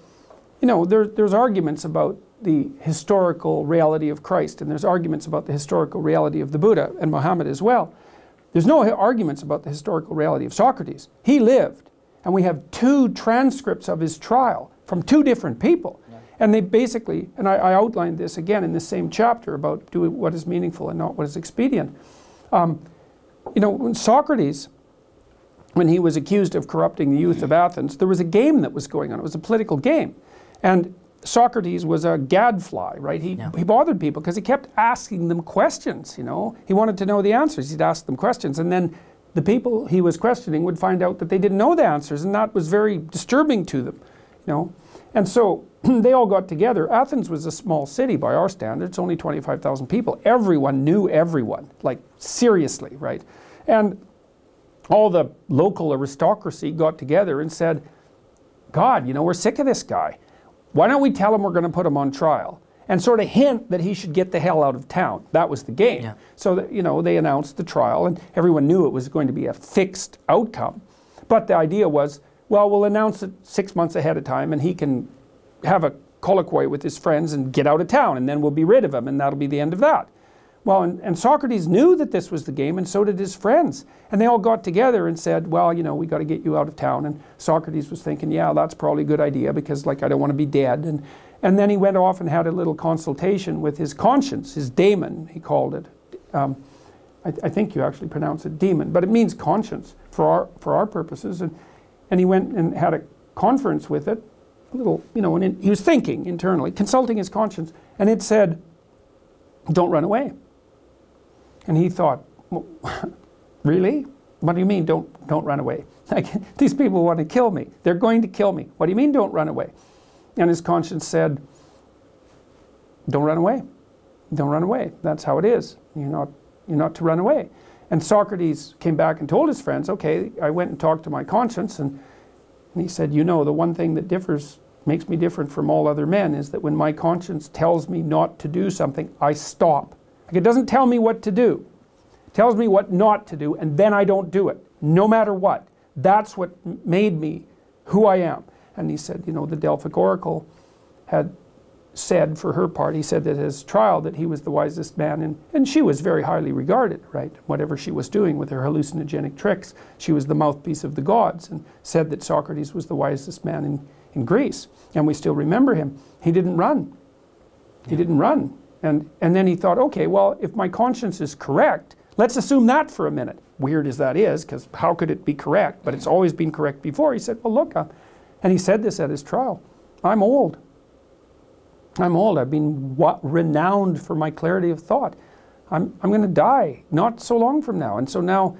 B: you know, there's arguments about the historical reality of Christ, and there's arguments about the historical reality of the Buddha and Muhammad as well. There's no arguments about the historical reality of Socrates. He lived, and we have 2 transcripts of his trial from 2 different people. Yeah. And they basically, and I outlined this again in the same chapter about doing what is meaningful and not what is expedient. You know, when Socrates, when he was accused of corrupting the youth of Athens, there was a game that was going on. It was a political game. And Socrates was a gadfly, right? He bothered people because he kept asking them questions, you know. He wanted to know the answers. He'd ask them questions, and then the people he was questioning would find out that they didn't know the answers, and that was very disturbing to them, you know. And so they all got together. Athens was a small city by our standards, only 25,000 people. Everyone knew everyone, like seriously, right? And all the local aristocracy got together and said, God, you know, we're sick of this guy. Why don't we tell him we're going to put him on trial and sort of hint that he should get the hell out of town? That was the game. Yeah. So that, you know, they announced the trial, and everyone knew it was going to be a fixed outcome. But the idea was, well, we'll announce it 6 months ahead of time, and he can have a colloquy with his friends and get out of town, and then we'll be rid of him, and that'll be the end of that. Well, and Socrates knew that this was the game, and so did his friends. And they all got together and said, well, you know, we got to get you out of town. And Socrates was thinking, yeah, that's probably a good idea, because, like, I don't want to be dead. And then he went off and had a little consultation with his conscience, his daemon, he called it. I think you actually pronounce it demon, but it means conscience for our purposes. And he went and had a conference with it, a little, you know, and he was thinking internally, consulting his conscience, and it said, don't run away. And he thought, well, really? What do you mean don't run away? Like, these people want to kill me. They're going to kill me. What do you mean don't run away? And his conscience said, don't run away. Don't run away. That's how it is. You're not to run away. And Socrates came back and told his friends, okay, I went and talked to my conscience, and he said, you know, the one thing that makes me different from all other men is that when my conscience tells me not to do something, I stop. Like, it doesn't tell me what to do. It tells me what not to do, and then I don't do it, no matter what. That's what made me who I am. And he said, you know, the Delphic Oracle had said, for her part, he said at his trial that he was the wisest man, and she was very highly regarded, right? Whatever she was doing with her hallucinogenic tricks, she was the mouthpiece of the gods, and said that Socrates was the wisest man in Greece. And we still remember him. He didn't run. He didn't run. And then he thought, okay, well, if my conscience is correct, let's assume that for a minute. Weird as that is, because how could it be correct? But it's always been correct before. He said, well, look, and he said this at his trial, I'm old. I'm old. I've been renowned for my clarity of thought. I'm going to die not so long from now. And so now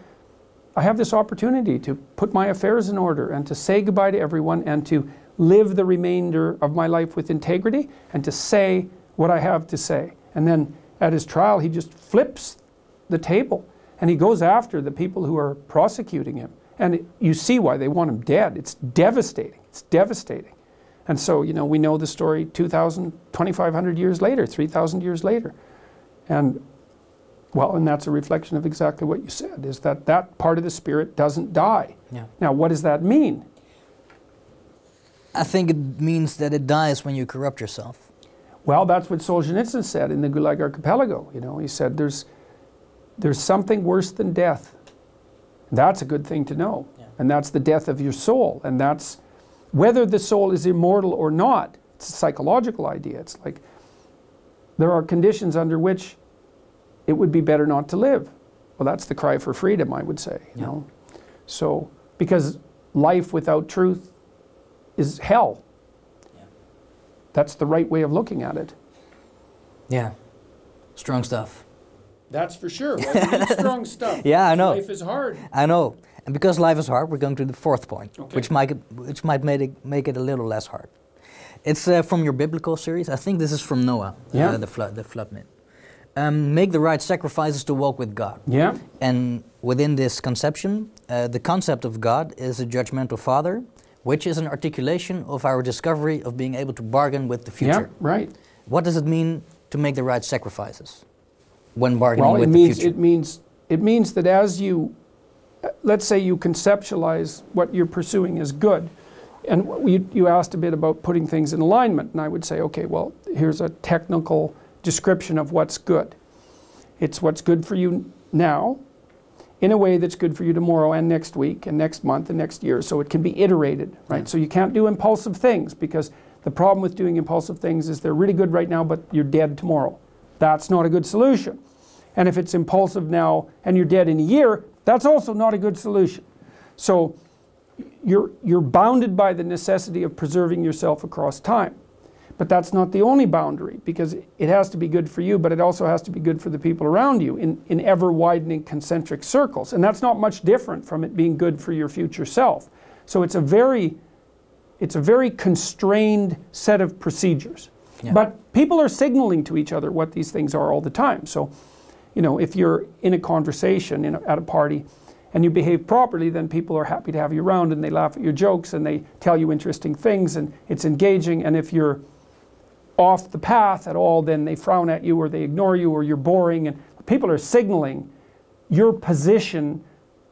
B: I have this opportunity to put my affairs in order and to say goodbye to everyone and to live the remainder of my life with integrity and to say what I have to say. And then at his trial, he just flips the table and he goes after the people who are prosecuting him. And you see why they want him dead. It's devastating. It's devastating. And so, you know, we know the story 2,000, 2,500 years later, 3,000 years later. And, well, and that's a reflection of exactly what you said, is that that part of the spirit doesn't die.
A: Yeah.
B: Now, what does that mean?
A: I think it means that it dies when you corrupt yourself.
B: Well, that's what Solzhenitsyn said in the Gulag Archipelago. You know, he said there's something worse than death. That's a good thing to know. Yeah. And that's the death of your soul. And that's whether the soul is immortal or not. It's a psychological idea. It's like there are conditions under which it would be better not to live. Well, that's the cry for freedom, I would say. You know? So, because life without truth is hell. Yeah. That's the right way of looking at it.
A: Yeah. Strong stuff.
B: That's for sure. Well, you need strong stuff.
A: Yeah, I know.
B: Life is hard.
A: I know. And because life is hard, we're going to the fourth point,
B: okay,
A: which might make it a little less hard. It's from your biblical series. I think this is from Noah,
B: yeah,
A: the flood myth. Make the right sacrifices to walk with God.
B: Yeah.
A: And within this conception, the concept of God is a judgmental father, which is an articulation of our discovery of being able to bargain with the future.
B: Yeah, right.
A: What does it mean to make the right sacrifices when bargaining with the future?
B: It means that as you, let's say you conceptualize what you're pursuing as good, and you asked a bit about putting things in alignment, and I would say, okay, well, here's a technical description of what's good. It's what's good for you now, in a way that's good for you tomorrow and next week and next month and next year, so it can be iterated, right? Yeah. So you can't do impulsive things, because the problem with doing impulsive things is they're really good right now, but you're dead tomorrow. That's not a good solution. And if it's impulsive now and you're dead in a year, that's also not a good solution. So you're bounded by the necessity of preserving yourself across time. But that's not the only boundary, because it has to be good for you, but it also has to be good for the people around you in ever-widening concentric circles. And that's not much different from it being good for your future self. So it's a very constrained set of procedures. Yeah. But people are signaling to each other what these things are all the time. So, you know, if you're in a conversation at a party and you behave properly, then people are happy to have you around and they laugh at your jokes and they tell you interesting things and it's engaging. And if you're off the path at all, then they frown at you or they ignore you or you're boring. And people are signaling your position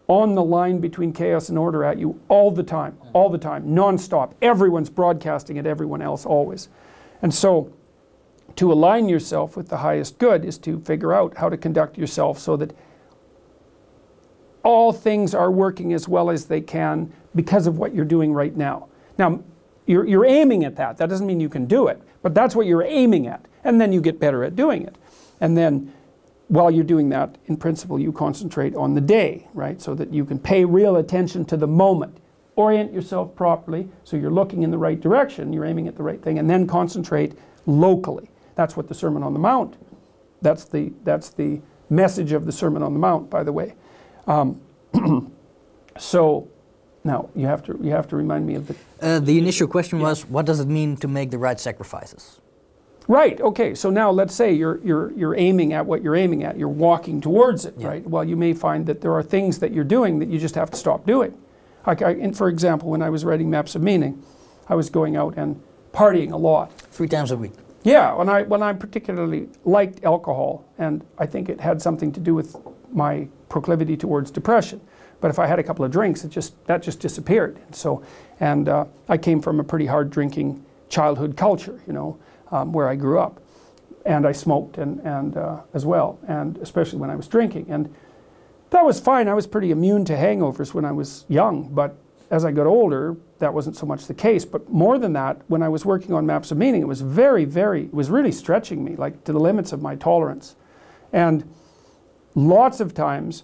B: on the line between chaos and order at you all the time, non-stop. Everyone's broadcasting at everyone else always. And so to align yourself with the highest good is to figure out how to conduct yourself so that all things are working as well as they can because of what you're doing right now. Now, you're aiming at that. That doesn't mean you can do it, but that's what you're aiming at. And then you get better at doing it. And then while you're doing that, in principle, you concentrate on the day, right? So that you can pay real attention to the moment. Orient yourself properly so you're looking in the right direction, you're aiming at the right thing, and then concentrate locally. That's what the Sermon on the Mount, that's the message of the Sermon on the Mount, by the way. So now you have to remind me of
A: the initial question was, what does it mean to make the right sacrifices?
B: Right. Okay. So now let's say you're aiming at what you're aiming at. You're walking towards it, yeah, right? Well, you may find that there are things that you're doing that you just have to stop doing. And for example, when I was writing Maps of Meaning, I was going out and partying a lot.
A: 3 times a week.
B: Yeah. When I particularly liked alcohol, and I think it had something to do with my proclivity towards depression. But if I had a couple of drinks, that just disappeared. So, I came from a pretty hard drinking childhood culture, you know, where I grew up, and I smoked and as well, and especially when I was drinking, and that was fine. I was pretty immune to hangovers when I was young, but as I got older, that wasn't so much the case. But more than that, when I was working on Maps of Meaning, it was it was really stretching me, like to the limits of my tolerance, and lots of times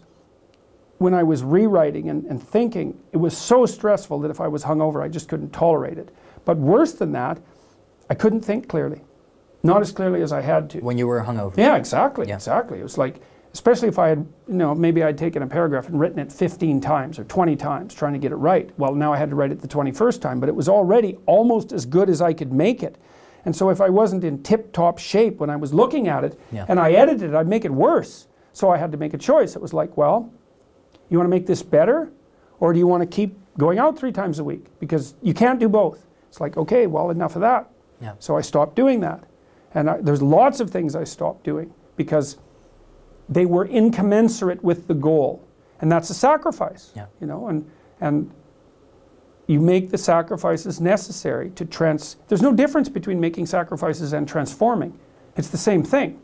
B: when I was rewriting and thinking, it was so stressful that if I was hungover, I just couldn't tolerate it. But worse than that, I couldn't think clearly. Not as clearly as I had to.
A: When you were hungover?
B: Yeah, exactly,
A: yeah.
B: Exactly. It was like especially if I had, you know, maybe I'd taken a paragraph and written it 15 times or 20 times trying to get it right. Well, now I had to write it the 21st time, but it was already almost as good as I could make it. And so if I wasn't in tip-top shape when I was looking at it, and I edited it, I'd make it worse. So I had to make a choice. It was like, well, you want to make this better, or do you want to keep going out 3 times a week? Because you can't do both. It's like, okay, well, enough of that. So I stopped doing that. And there's lots of things I stopped doing because they were incommensurate with the goal. And that's a sacrifice, you know, and you make the sacrifices necessary to there's no difference between making sacrifices and transforming. It's the same thing.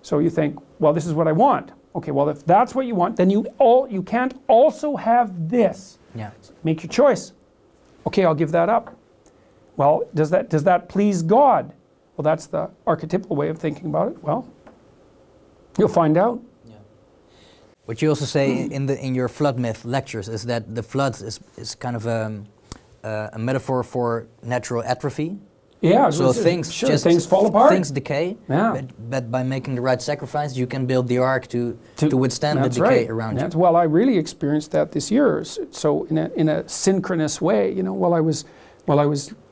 B: So you think, well, this is what I want. Okay, well, if that's what you want, then you can't also have this. Make your choice. Okay, I'll give that up. Well, does that please God? Well, that's the archetypal way of thinking about it. Well, you'll find out.
A: What you also say in your flood myth lectures is that the flood is kind of a metaphor for natural atrophy. So things fall apart. Things decay. But by making the right sacrifice, you can build the ark to withstand the decay around you.
B: Well, I really experienced that this year. So in a synchronous way, you know, while I was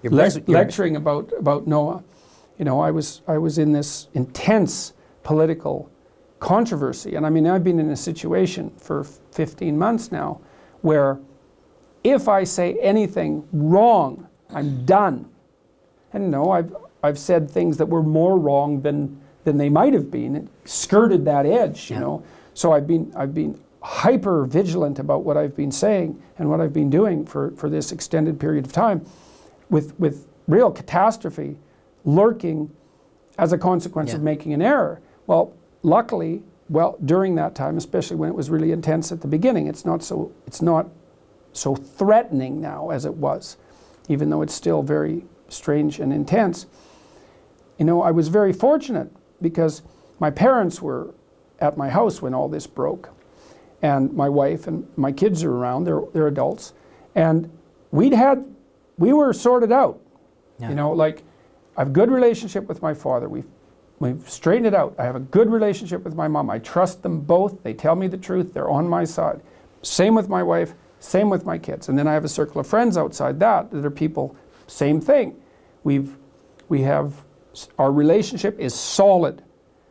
B: lecturing about Noah, you know, I was in this intense political controversy. And I mean, I've been in a situation for 15 months now where if I say anything wrong, I'm done. And no, I've said things that were more wrong than they might have been. It skirted that edge, you know. So I've been hyper vigilant about what I've been saying and what I've been doing for this extended period of time, with real catastrophe lurking as a consequence of making an error. Well, luckily, during that time, especially when it was really intense at the beginning, it's not so threatening now as it was, even though it's still very strange and intense. You know, I was very fortunate because my parents were at my house when all this broke, and my wife and my kids are around. They're adults, and we were sorted out. You know, like, I have a good relationship with my father. We've straightened it out. I have a good relationship with my mom. I trust them both. They tell me the truth. They're on my side. Same with my wife. Same with my kids. And then I have a circle of friends outside that are people. Same thing. Our relationship is solid.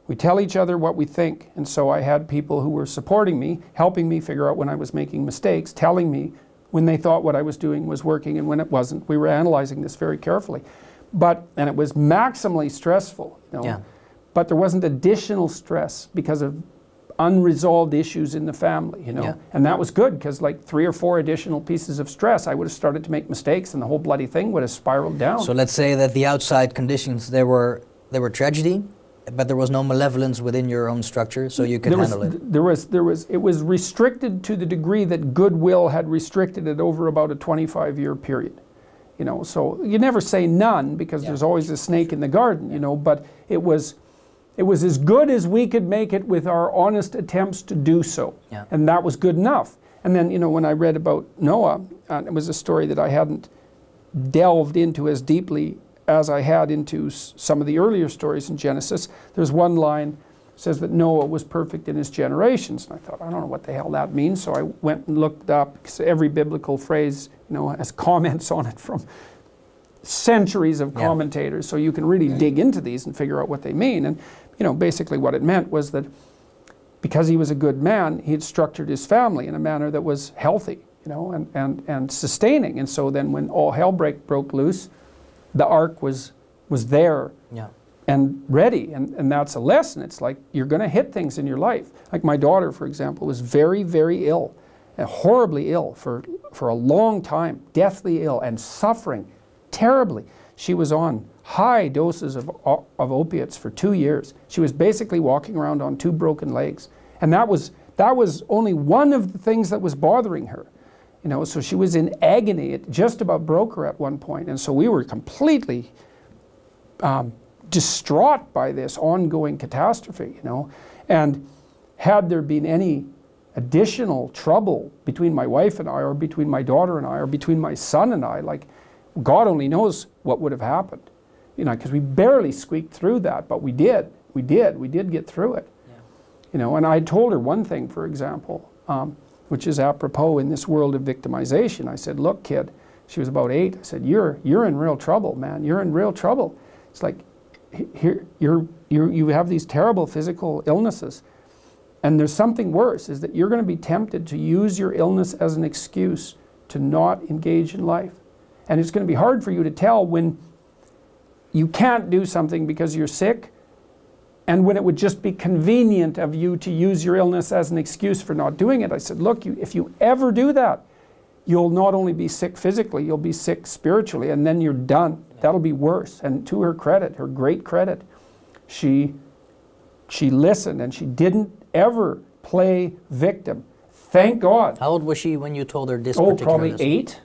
B: We tell each other what we think. And so I had people who were supporting me, helping me figure out when I was making mistakes, telling me when they thought what I was doing was working and when it wasn't. We were analyzing this very carefully. And it was maximally stressful, you know. But there wasn't additional stress because of unresolved issues in the family, you know. And that was good, because like 3 or 4 additional pieces of stress, I would have started to make mistakes and the whole bloody thing would have spiraled down.
A: So let's say that the outside conditions, they were tragedy, but there was no malevolence within your own structure, so you could handle it.
B: It was restricted to the degree that goodwill had restricted it over about a 25-year period. You know, so you never say none, because there's always a snake in the garden, you know, but it was as good as we could make it with our honest attempts to do so. And that was good enough. And then, you know, when I read about Noah, it was a story that I hadn't delved into as deeply as I had into some of the earlier stories in Genesis. There's one line that says that Noah was perfect in his generations. And I thought, I don't know what the hell that means. So I went and looked up, because every biblical phrase, you know, has comments on it from centuries of commentators. So you can really dig into these and figure out what they mean. And, you know, basically what it meant was that because he was a good man, he had structured his family in a manner that was healthy, you know, and sustaining. And so then when all hell broke loose, the ark was there and ready. And that's a lesson. It's like, you're going to hit things in your life. Like my daughter, for example, was very, very ill, and horribly ill for a long time, deathly ill and suffering terribly. She was on high doses of opiates for 2 years. She was basically walking around on 2 broken legs. And that was only one of the things that was bothering her. You know, so she was in agony. It just about broke her at one point. And so we were completely distraught by this ongoing catastrophe, you know. And had there been any additional trouble between my wife and I, or between my daughter and I, or between my son and I, like, God only knows what would have happened, you know, because we barely squeaked through that, but we did get through it. You know, and I told her one thing, for example, which is apropos in this world of victimization. I said, look, kid, she was about 8. I said, you're in real trouble, man. You're in real trouble. It's like, here, you have these terrible physical illnesses. And there's something worse, is that you're going to be tempted to use your illness as an excuse to not engage in life. And it's going to be hard for you to tell when you can't do something because you're sick, and when it would just be convenient of you to use your illness as an excuse for not doing it. I said, look, if you ever do that, you'll not only be sick physically, you'll be sick spiritually, and then you're done. That'll be worse. And to her credit, her great credit, she listened, and she didn't ever play victim. Thank God.
A: How old was she when you told her this
B: Oh,
A: particular
B: probably
A: lesson?
B: 8.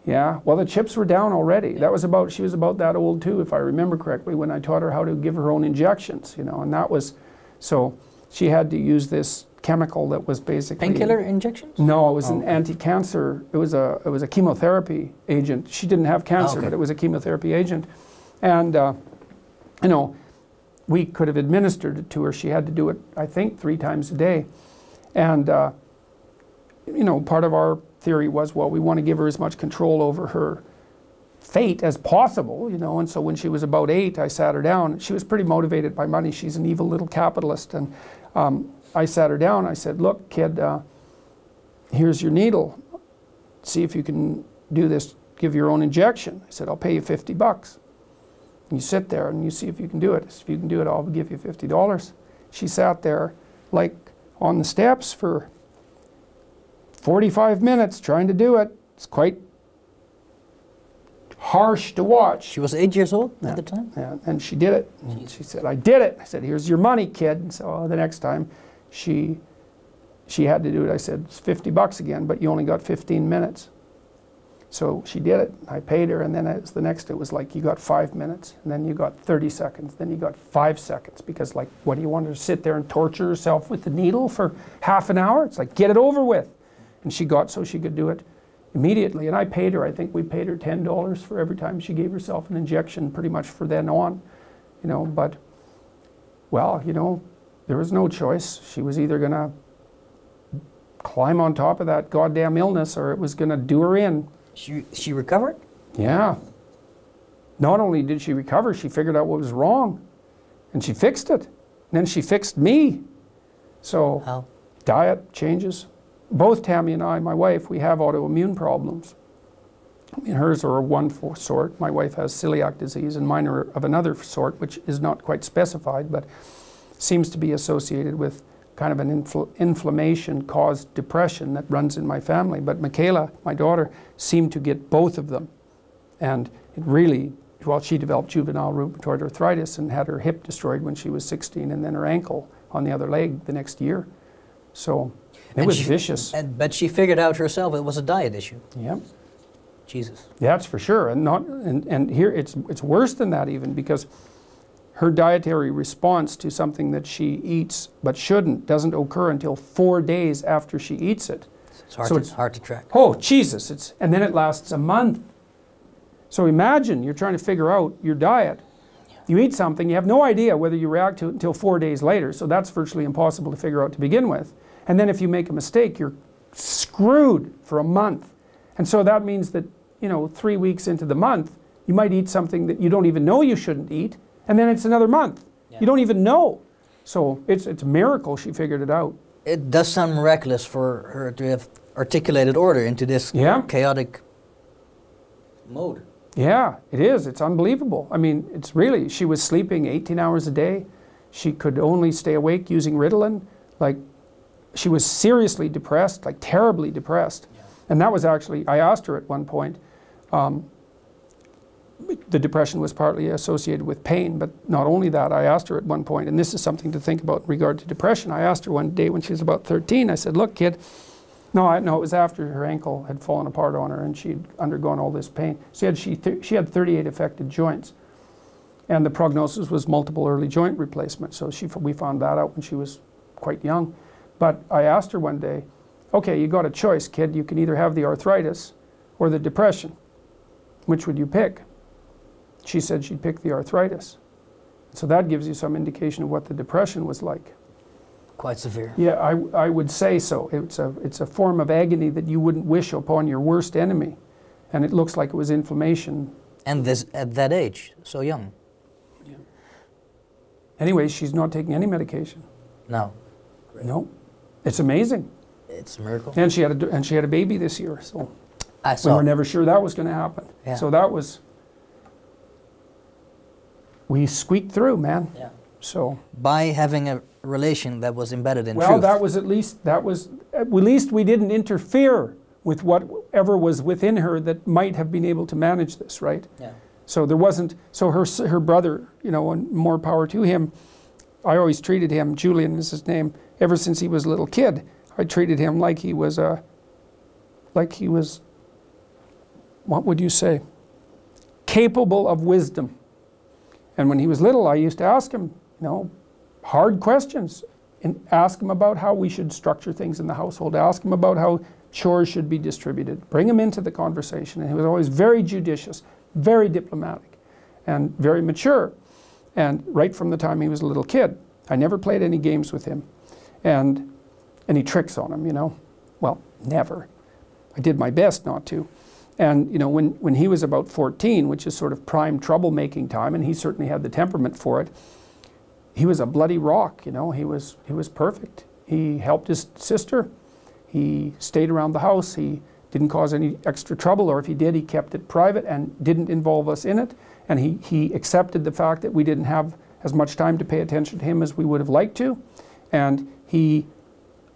B: Yeah, well, the chips were down already. That was about, she was about that old too, if I remember correctly, when I taught her how to give her own injections, you know, and that was, so she had to use this chemical that was basically...
A: Painkiller injections?
B: No, it was an anti-cancer, it was a chemotherapy agent. She didn't have cancer, but it was a chemotherapy agent. And, you know, we could have administered it to her. She had to do it, I think, 3 times a day. And, you know, part of our theory was, well, we want to give her as much control over her fate as possible, you know, and so when she was about 8, I sat her down. She was pretty motivated by money. She's an evil little capitalist, and I sat her down. I said, look, kid, here's your needle. See if you can do this, give your own injection. I said, I'll pay you $50. You sit there and you see if you can do it. If you can do it, I'll give you $50. She sat there like on the steps for 45 minutes trying to do it. It's quite harsh to watch.
A: She was 8 years old at the time?
B: Yeah, and she did it. And she said, I did it. I said, here's your money, kid. And so the next time she had to do it, I said, it's $50 again, but you only got 15 minutes. So she did it. I paid her, and then the next, it was like, you got 5 minutes, and then you got 30 seconds, then you got 5 seconds, because like, what do you want her to sit there and torture herself with the needle for half an hour? It's like, get it over with. And she got so she could do it immediately. And I paid her, I think we paid her $10 for every time she gave herself an injection, pretty much for then on, you know, but, well, you know, there was no choice. She was either going to climb on top of that goddamn illness, or it was going to do her in.
A: She recovered?
B: Yeah. Not only did she recover, she figured out what was wrong, and she fixed it. And then she fixed me. So,
A: how?
B: Diet changes. Both Tammy and I, my wife, we have autoimmune problems. I mean, hers are one sort. My wife has celiac disease, and mine are of another sort, which is not quite specified, but seems to be associated with kind of an inflammation-caused depression that runs in my family. But Michaela, my daughter, seemed to get both of them. And it really, well, she developed juvenile rheumatoid arthritis and had her hip destroyed when she was 16, and then her ankle on the other leg the next year. So it was vicious.
A: But she figured out herself it was a diet issue.
B: Yep.
A: Jesus.
B: Yeah, that's for sure. And here it's worse than that even, because her dietary response to something that she eats but shouldn't doesn't occur until 4 days after she eats it.
A: It's hard to track.
B: Oh, Jesus. And then it lasts a month. So imagine you're trying to figure out your diet. You eat something, you have no idea whether you react to it until 4 days later, so that's virtually impossible to figure out to begin with. And then if you make a mistake, you're screwed for a month. And so that means that, you know, 3 weeks into the month, you might eat something that you don't even know you shouldn't eat, and then it's another month. Yeah. You don't even know. So it's a miracle she figured it out.
A: It does sound miraculous for her to have articulated order into this chaotic mode.
B: Yeah, it is. It's unbelievable. I mean, it's really, she was sleeping 18 hours a day. She could only stay awake using Ritalin. Like, she was seriously depressed, like terribly depressed. Yeah. And that was actually, I asked her at one point, the depression was partly associated with pain, but not only that, I asked her at one point, and this is something to think about in regard to depression. I asked her one day when she was about 13, I said, look, kid, no, it was after her ankle had fallen apart on her and she'd undergone all this pain. She had 38 affected joints, and the prognosis was multiple early joint replacement. So we found that out when she was quite young. But I asked her one day, okay, you got a choice, kid. You can either have the arthritis or the depression. Which would you pick? She said she'd pick the arthritis. So that gives you some indication of what the depression was like.
A: Quite severe.
B: Yeah, I would say so. It's a form of agony that you wouldn't wish upon your worst enemy. And it looks like it was inflammation.
A: And this at that age, so young.
B: Yeah. Anyway, she's not taking any medication.
A: No.
B: No. It's amazing.
A: It's a miracle.
B: And she had a baby this year, so
A: I saw.
B: we were never sure that was going to happen.
A: Yeah.
B: So that was, we squeaked through, man.
A: Yeah.
B: So
A: by having a relation that was embedded in
B: well,
A: truth.
B: that was at least we didn't interfere with whatever was within her that might have been able to manage this, right?
A: Yeah.
B: So there wasn't, so her brother, you know, and more power to him, I always treated him, Julian is his name, ever since he was a little kid, I treated him like he was, what would you say, capable of wisdom. And when he was little, I used to ask him, you know, hard questions, and ask him about how we should structure things in the household, ask him about how chores should be distributed, bring him into the conversation. And he was always very judicious, very diplomatic, and very mature. And right from the time he was a little kid, I never played any games with him. And any tricks on him, you know. Well, never. I did my best not to. And, you know, when he was about 14, which is sort of prime troublemaking time, and he certainly had the temperament for it, he was a bloody rock, you know. He was perfect. He helped his sister. He stayed around the house. He didn't cause any extra trouble, or if he did, he kept it private and didn't involve us in it. And he accepted the fact that we didn't have as much time to pay attention to him as we would have liked to. And he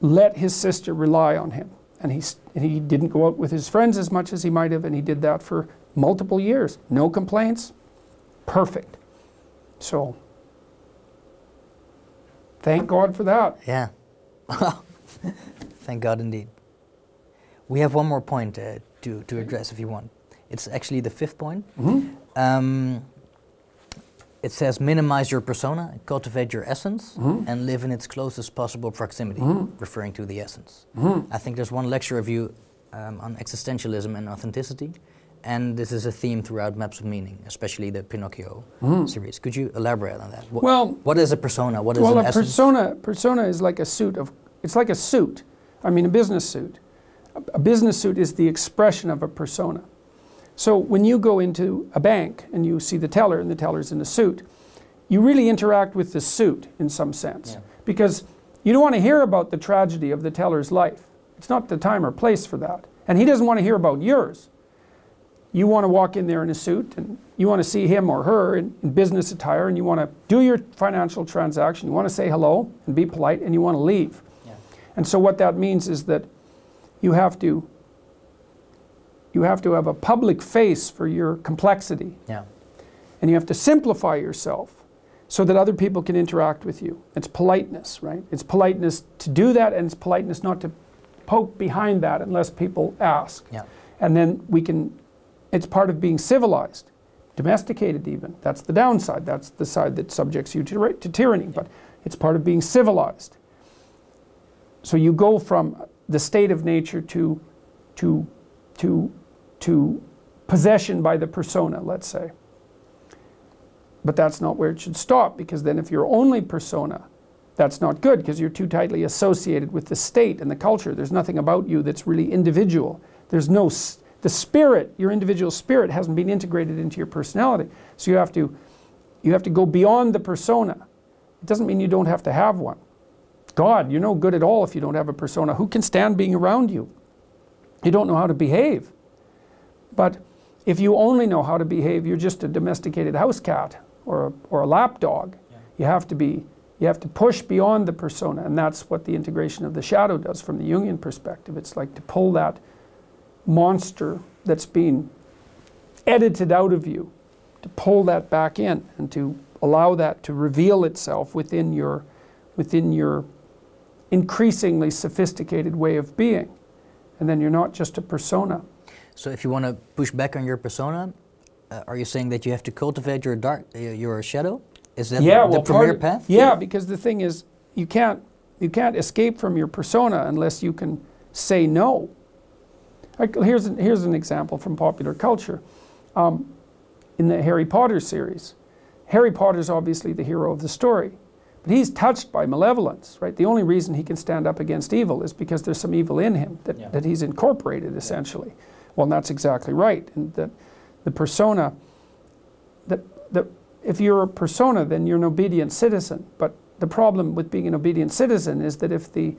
B: let his sister rely on him. And he didn't go out with his friends as much as he might have, and he did that for multiple years. No complaints. Perfect. So, thank God for that.
A: Yeah. Thank God indeed. We have one more point to address if you want. It's actually the fifth point.
B: Mm-hmm.
A: It says minimize your persona, cultivate your essence, and live in its closest possible proximity, referring to the essence. I think there's one lecture of you on existentialism and authenticity, and this is a theme throughout Maps of Meaning, especially the Pinocchio series. Could you elaborate on that? What is a persona? What is an essence?
B: Persona is like a suit of, it's like a suit. I mean, a business suit. A business suit is the expression of a persona. So when you go into a bank and you see the teller and the teller's in a suit, you really interact with the suit in some sense. Yeah. Because you don't want to hear about the tragedy of the teller's life. It's not the time or place for that. And he doesn't want to hear about yours. You want to walk in there in a suit and you want to see him or her in business attire, and you want to do your financial transaction. You want to say hello and be polite, and you want to leave. Yeah. And so what that means is that you have to have a public face for your complexity. Yeah. And you have to simplify yourself so that other people can interact with you. It's politeness, right? It's politeness to do that, and it's politeness not to poke behind that unless people ask. Yeah. And then it's part of being civilized, domesticated even. That's the downside. That's the side that subjects you to tyranny, but it's part of being civilized. So you go from the state of nature to possession by the persona, let's say. But that's not where it should stop, because then if you're only persona, that's not good, because you're too tightly associated with the state and the culture. There's nothing about you that's really individual. There's no, the spirit, your individual spirit hasn't been integrated into your personality. So you have to go beyond the persona. It doesn't mean you don't have to have one. God, you're no good at all if you don't have a persona. Who can stand being around you? You don't know how to behave. But if you only know how to behave, you're just a domesticated house cat or a lap dog. Yeah. You have to push beyond the persona, and that's what the integration of the shadow does from the Jungian perspective. It's like to pull that monster that's been edited out of you, to pull that back in and to allow that to reveal itself within your increasingly sophisticated way of being. And then you're not just a persona.
A: So if you want to push back on your persona, are you saying that you have to cultivate your shadow? Is that the premier path?
B: Yeah, because the thing is, you can't escape from your persona unless you can say no. Like, here's an example from popular culture. In the Harry Potter series, Harry Potter's obviously the hero of the story, But he's touched by malevolence, right? The only reason he can stand up against evil is because there's some evil in him that he's incorporated, essentially. Well, and that's exactly right. And that the persona, if you're a persona, then you're an obedient citizen. But the problem with being an obedient citizen is that if the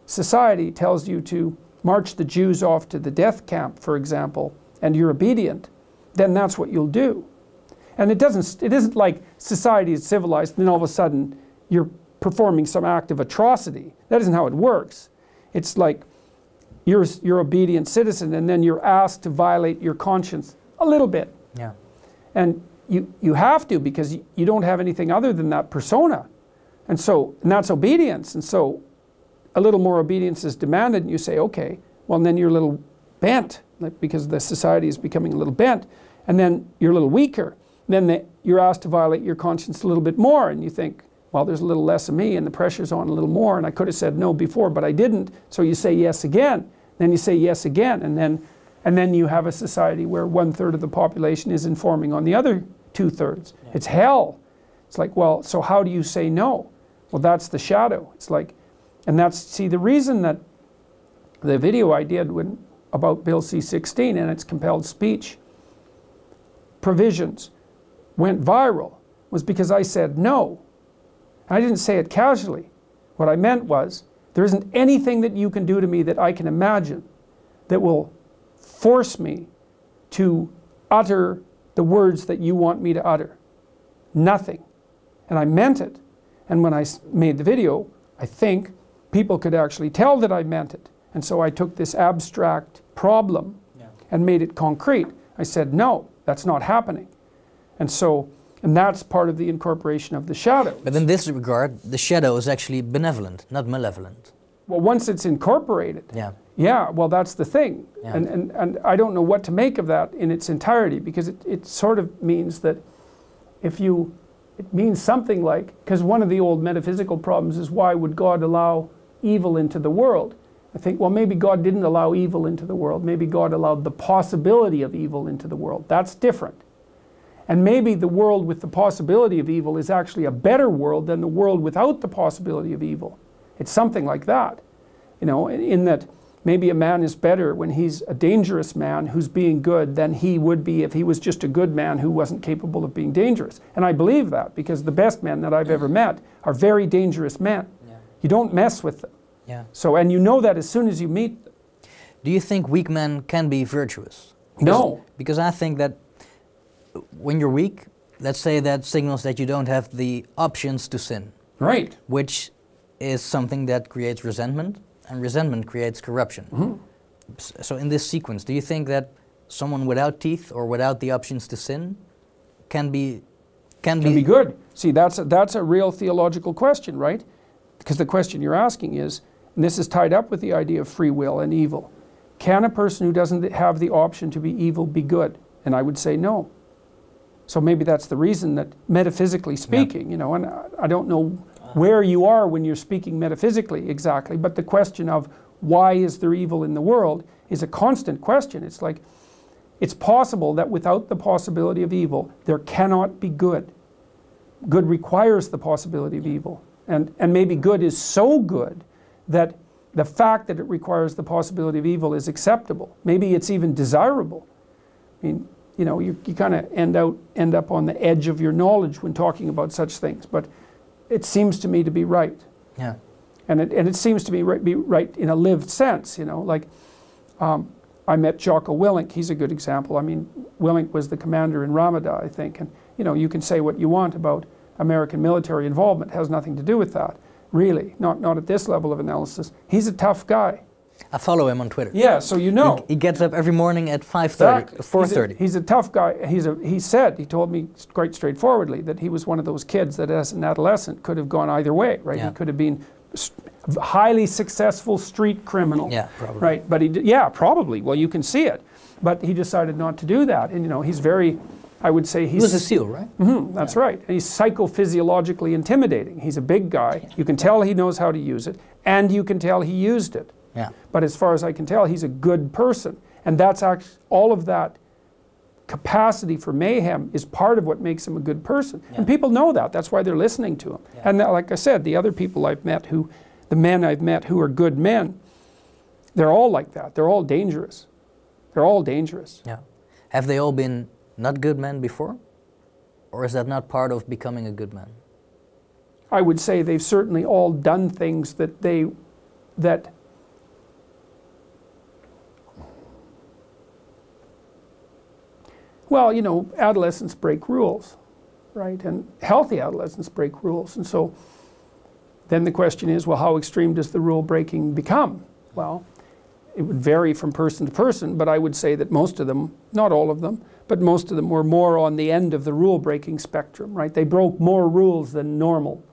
B: society tells you to march the Jews off to the death camp, for example, and you're obedient, then that's what you'll do. And it isn't like society is civilized and then all of a sudden you're performing some act of atrocity. That isn't how it works. It's like you're an obedient citizen and then you're asked to violate your conscience a little bit.
A: Yeah.
B: And you have to, because you don't have anything other than that persona. And that's obedience. And so a little more obedience is demanded and you say, okay, well, and then you're a little bent, like, because the society is becoming a little bent, and then you're a little weaker. Then you're asked to violate your conscience a little bit more, and you think, well, there's a little less of me, and the pressure's on a little more, and I could have said no before, but I didn't, so you say yes again. Then you say yes again, and then you have a society where 1/3 of the population is informing on the other 2/3. Yeah. It's hell. It's like, well, so how do you say no? Well, that's the shadow. It's like, and see, the reason that the video I did about Bill C-16 and its compelled speech provisions went viral was because I said no. I didn't say it casually. What I meant was, there isn't anything that you can do to me that I can imagine that will force me to utter the words that you want me to utter. Nothing. And I meant it. And when I made the video, I think people could actually tell that I meant it. And so I took this abstract problem and made it concrete. I said, no, that's not happening. And that's part of the incorporation of the shadow.
A: But in this regard, the shadow is actually benevolent, not malevolent.
B: Well, once it's incorporated. Yeah, well, that's the thing. Yeah. And I don't know what to make of that in its entirety, because it sort of means that it means something like, because one of the old metaphysical problems is, why would God allow evil into the world? I think, well, maybe God didn't allow evil into the world. Maybe God allowed the possibility of evil into the world. That's different. And maybe the world with the possibility of evil is actually a better world than the world without the possibility of evil. It's something like that, in that maybe a man is better when he's a dangerous man who's being good than he would be if he was just a good man who wasn't capable of being dangerous. And I believe that, because the best men that I've ever met are very dangerous men. Yeah. You don't mess with them. Yeah. And you know that as soon as you meet them.
A: Do you think weak men can be virtuous?
B: No.
A: Because I think that when you're weak, let's say that signals that you don't have the options to sin.
B: Right.
A: Which is something that creates resentment, and resentment creates corruption. Mm-hmm. So in this sequence, do you think that someone without teeth or without the options to sin can be
B: good? See, that's a real theological question, right? Because the question you're asking is, and this is tied up with the idea of free will and evil. Can a person who doesn't have the option to be evil be good? And I would say no. So maybe that's the reason that, metaphysically speaking, and I don't know where you are when you're speaking metaphysically exactly, but the question of why is there evil in the world is a constant question. It's like, it's possible that without the possibility of evil, there cannot be good. Good requires the possibility of evil. And maybe good is so good that the fact that it requires the possibility of evil is acceptable. Maybe it's even desirable. I mean, you kind of end up on the edge of your knowledge when talking about such things, but it seems to me to be right.
A: Yeah.
B: And it seems to be right in a lived sense, like I met Jocko Willink. He's a good example. I mean, Willink was the commander in Rama, I think, and you can say what you want about American military involvement. It has nothing to do with that, really, not at this level of analysis. He's a tough guy.
A: I follow him on Twitter.
B: Yeah, so
A: He gets up every morning at 5:30, 4:30.
B: He's a tough guy. He told me quite straightforwardly that he was one of those kids that as an adolescent could have gone either way, right? Yeah. He could have been a highly successful street criminal.
A: Yeah, probably.
B: Right, but probably. Well, you can see it. But he decided not to do that. And he's very, I would say he
A: was a SEAL, right?
B: Mm-hmm, that's right. And he's psychophysiologically intimidating. He's a big guy. Yeah. You can tell he knows how to use it, and you can tell he used it. Yeah. But as far as I can tell, he's a good person. And that's actually, all of that capacity for mayhem is part of what makes him a good person.
A: Yeah.
B: And people know that. That's why they're listening to him.
A: Yeah.
B: And like I said, the other people I've met the men I've met who are good men, they're all like that. They're all dangerous. They're all dangerous.
A: Yeah. Have they all been not good men before? Or is that not part of becoming a good man?
B: I would say they've certainly all done things that well, you know, adolescents break rules, right? And healthy adolescents break rules. And so then the question is, well, how extreme does the rule breaking become? Well, it would vary from person to person, but I would say that most of them, not all of them, but most of them were more on the end of the rule breaking spectrum, right? They broke more rules than normal,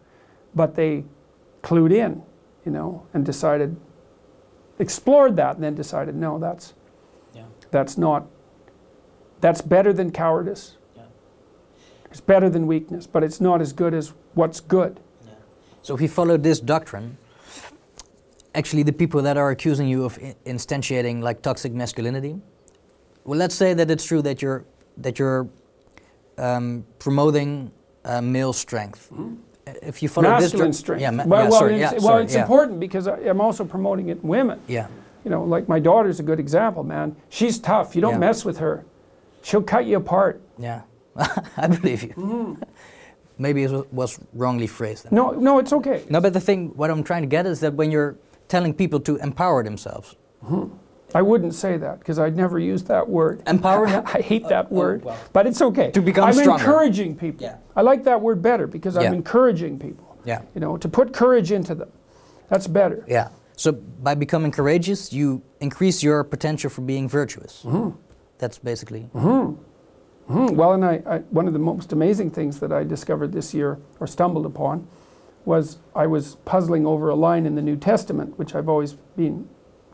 B: but they clued in, you know, and decided, explored that and then decided, no, that's not, that's better than cowardice. Yeah. It's better than weakness, but it's not as good as what's good.
A: Yeah. So if you follow this doctrine, actually the people that are accusing you of instantiating like toxic masculinity, well, let's say that it's true that you're promoting male strength. Mm-hmm. If you follow
B: masculine
A: this
B: strength.
A: Yeah,
B: it's important because I'm also promoting it in women.
A: Yeah.
B: You know, like my daughter's a good example, man. She's tough. You don't mess with her. She'll cut you apart.
A: Yeah, I believe you. Mm-hmm. Maybe it was wrongly phrased.
B: No, no, it's okay.
A: No, but the thing, what I'm trying to get is that when you're telling people to empower themselves.
B: Mm-hmm. I wouldn't say that because I'd never use that word.
A: Empower?
B: I hate that word, well, but it's okay.
A: To become
B: I'm
A: stronger.
B: Encouraging people.
A: Yeah.
B: I like that word better because I'm encouraging people.
A: Yeah.
B: You know, to put courage into them. That's better.
A: Yeah. So by becoming courageous, you increase your potential for being virtuous. Mm-hmm. That's basically.
B: Mm-hmm. Mm-hmm. Well, and I one of the most amazing things that I discovered this year, or stumbled upon, was I was puzzling over a line in the New Testament, which I've always been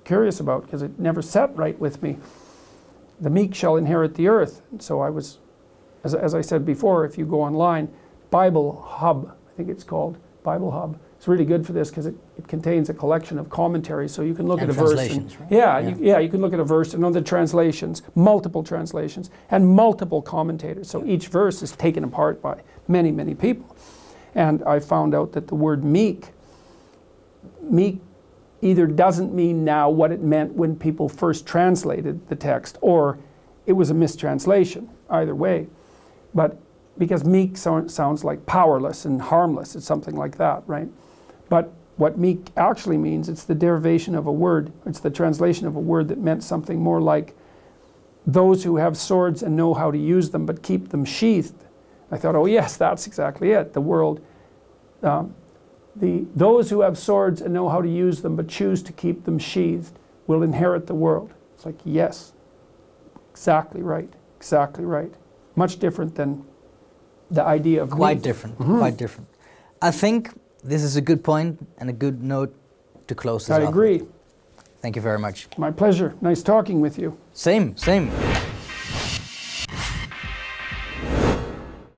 B: curious about because it never sat right with me. The meek shall inherit the earth. And so I was, as I said before, if you go online, Bible Hub, I think it's called, Bible Hub. It's really good for this because it contains a collection of commentaries, so you can look at a verse. And,
A: right?
B: You can look at a verse and other translations, multiple translations, and multiple commentators. So each verse is taken apart by many, many people. And I found out that the word meek either doesn't mean now what it meant when people first translated the text, or it was a mistranslation, either way. But because meek sounds like powerless and harmless, it's something like that, right? But what meek actually means, it's the derivation of a word, it's the translation of a word that meant something more like those who have swords and know how to use them but keep them sheathed. I thought, oh yes, that's exactly it. The world, those who have swords and know how to use them but choose to keep them sheathed will inherit the world. It's like, yes, exactly right, exactly right. Much different than the idea of
A: quite
B: meek.
A: Different, quite different. I think this is a good point and a good note to close this off.
B: I agree.
A: Thank you very much.
B: My pleasure. Nice talking with you.
A: Same.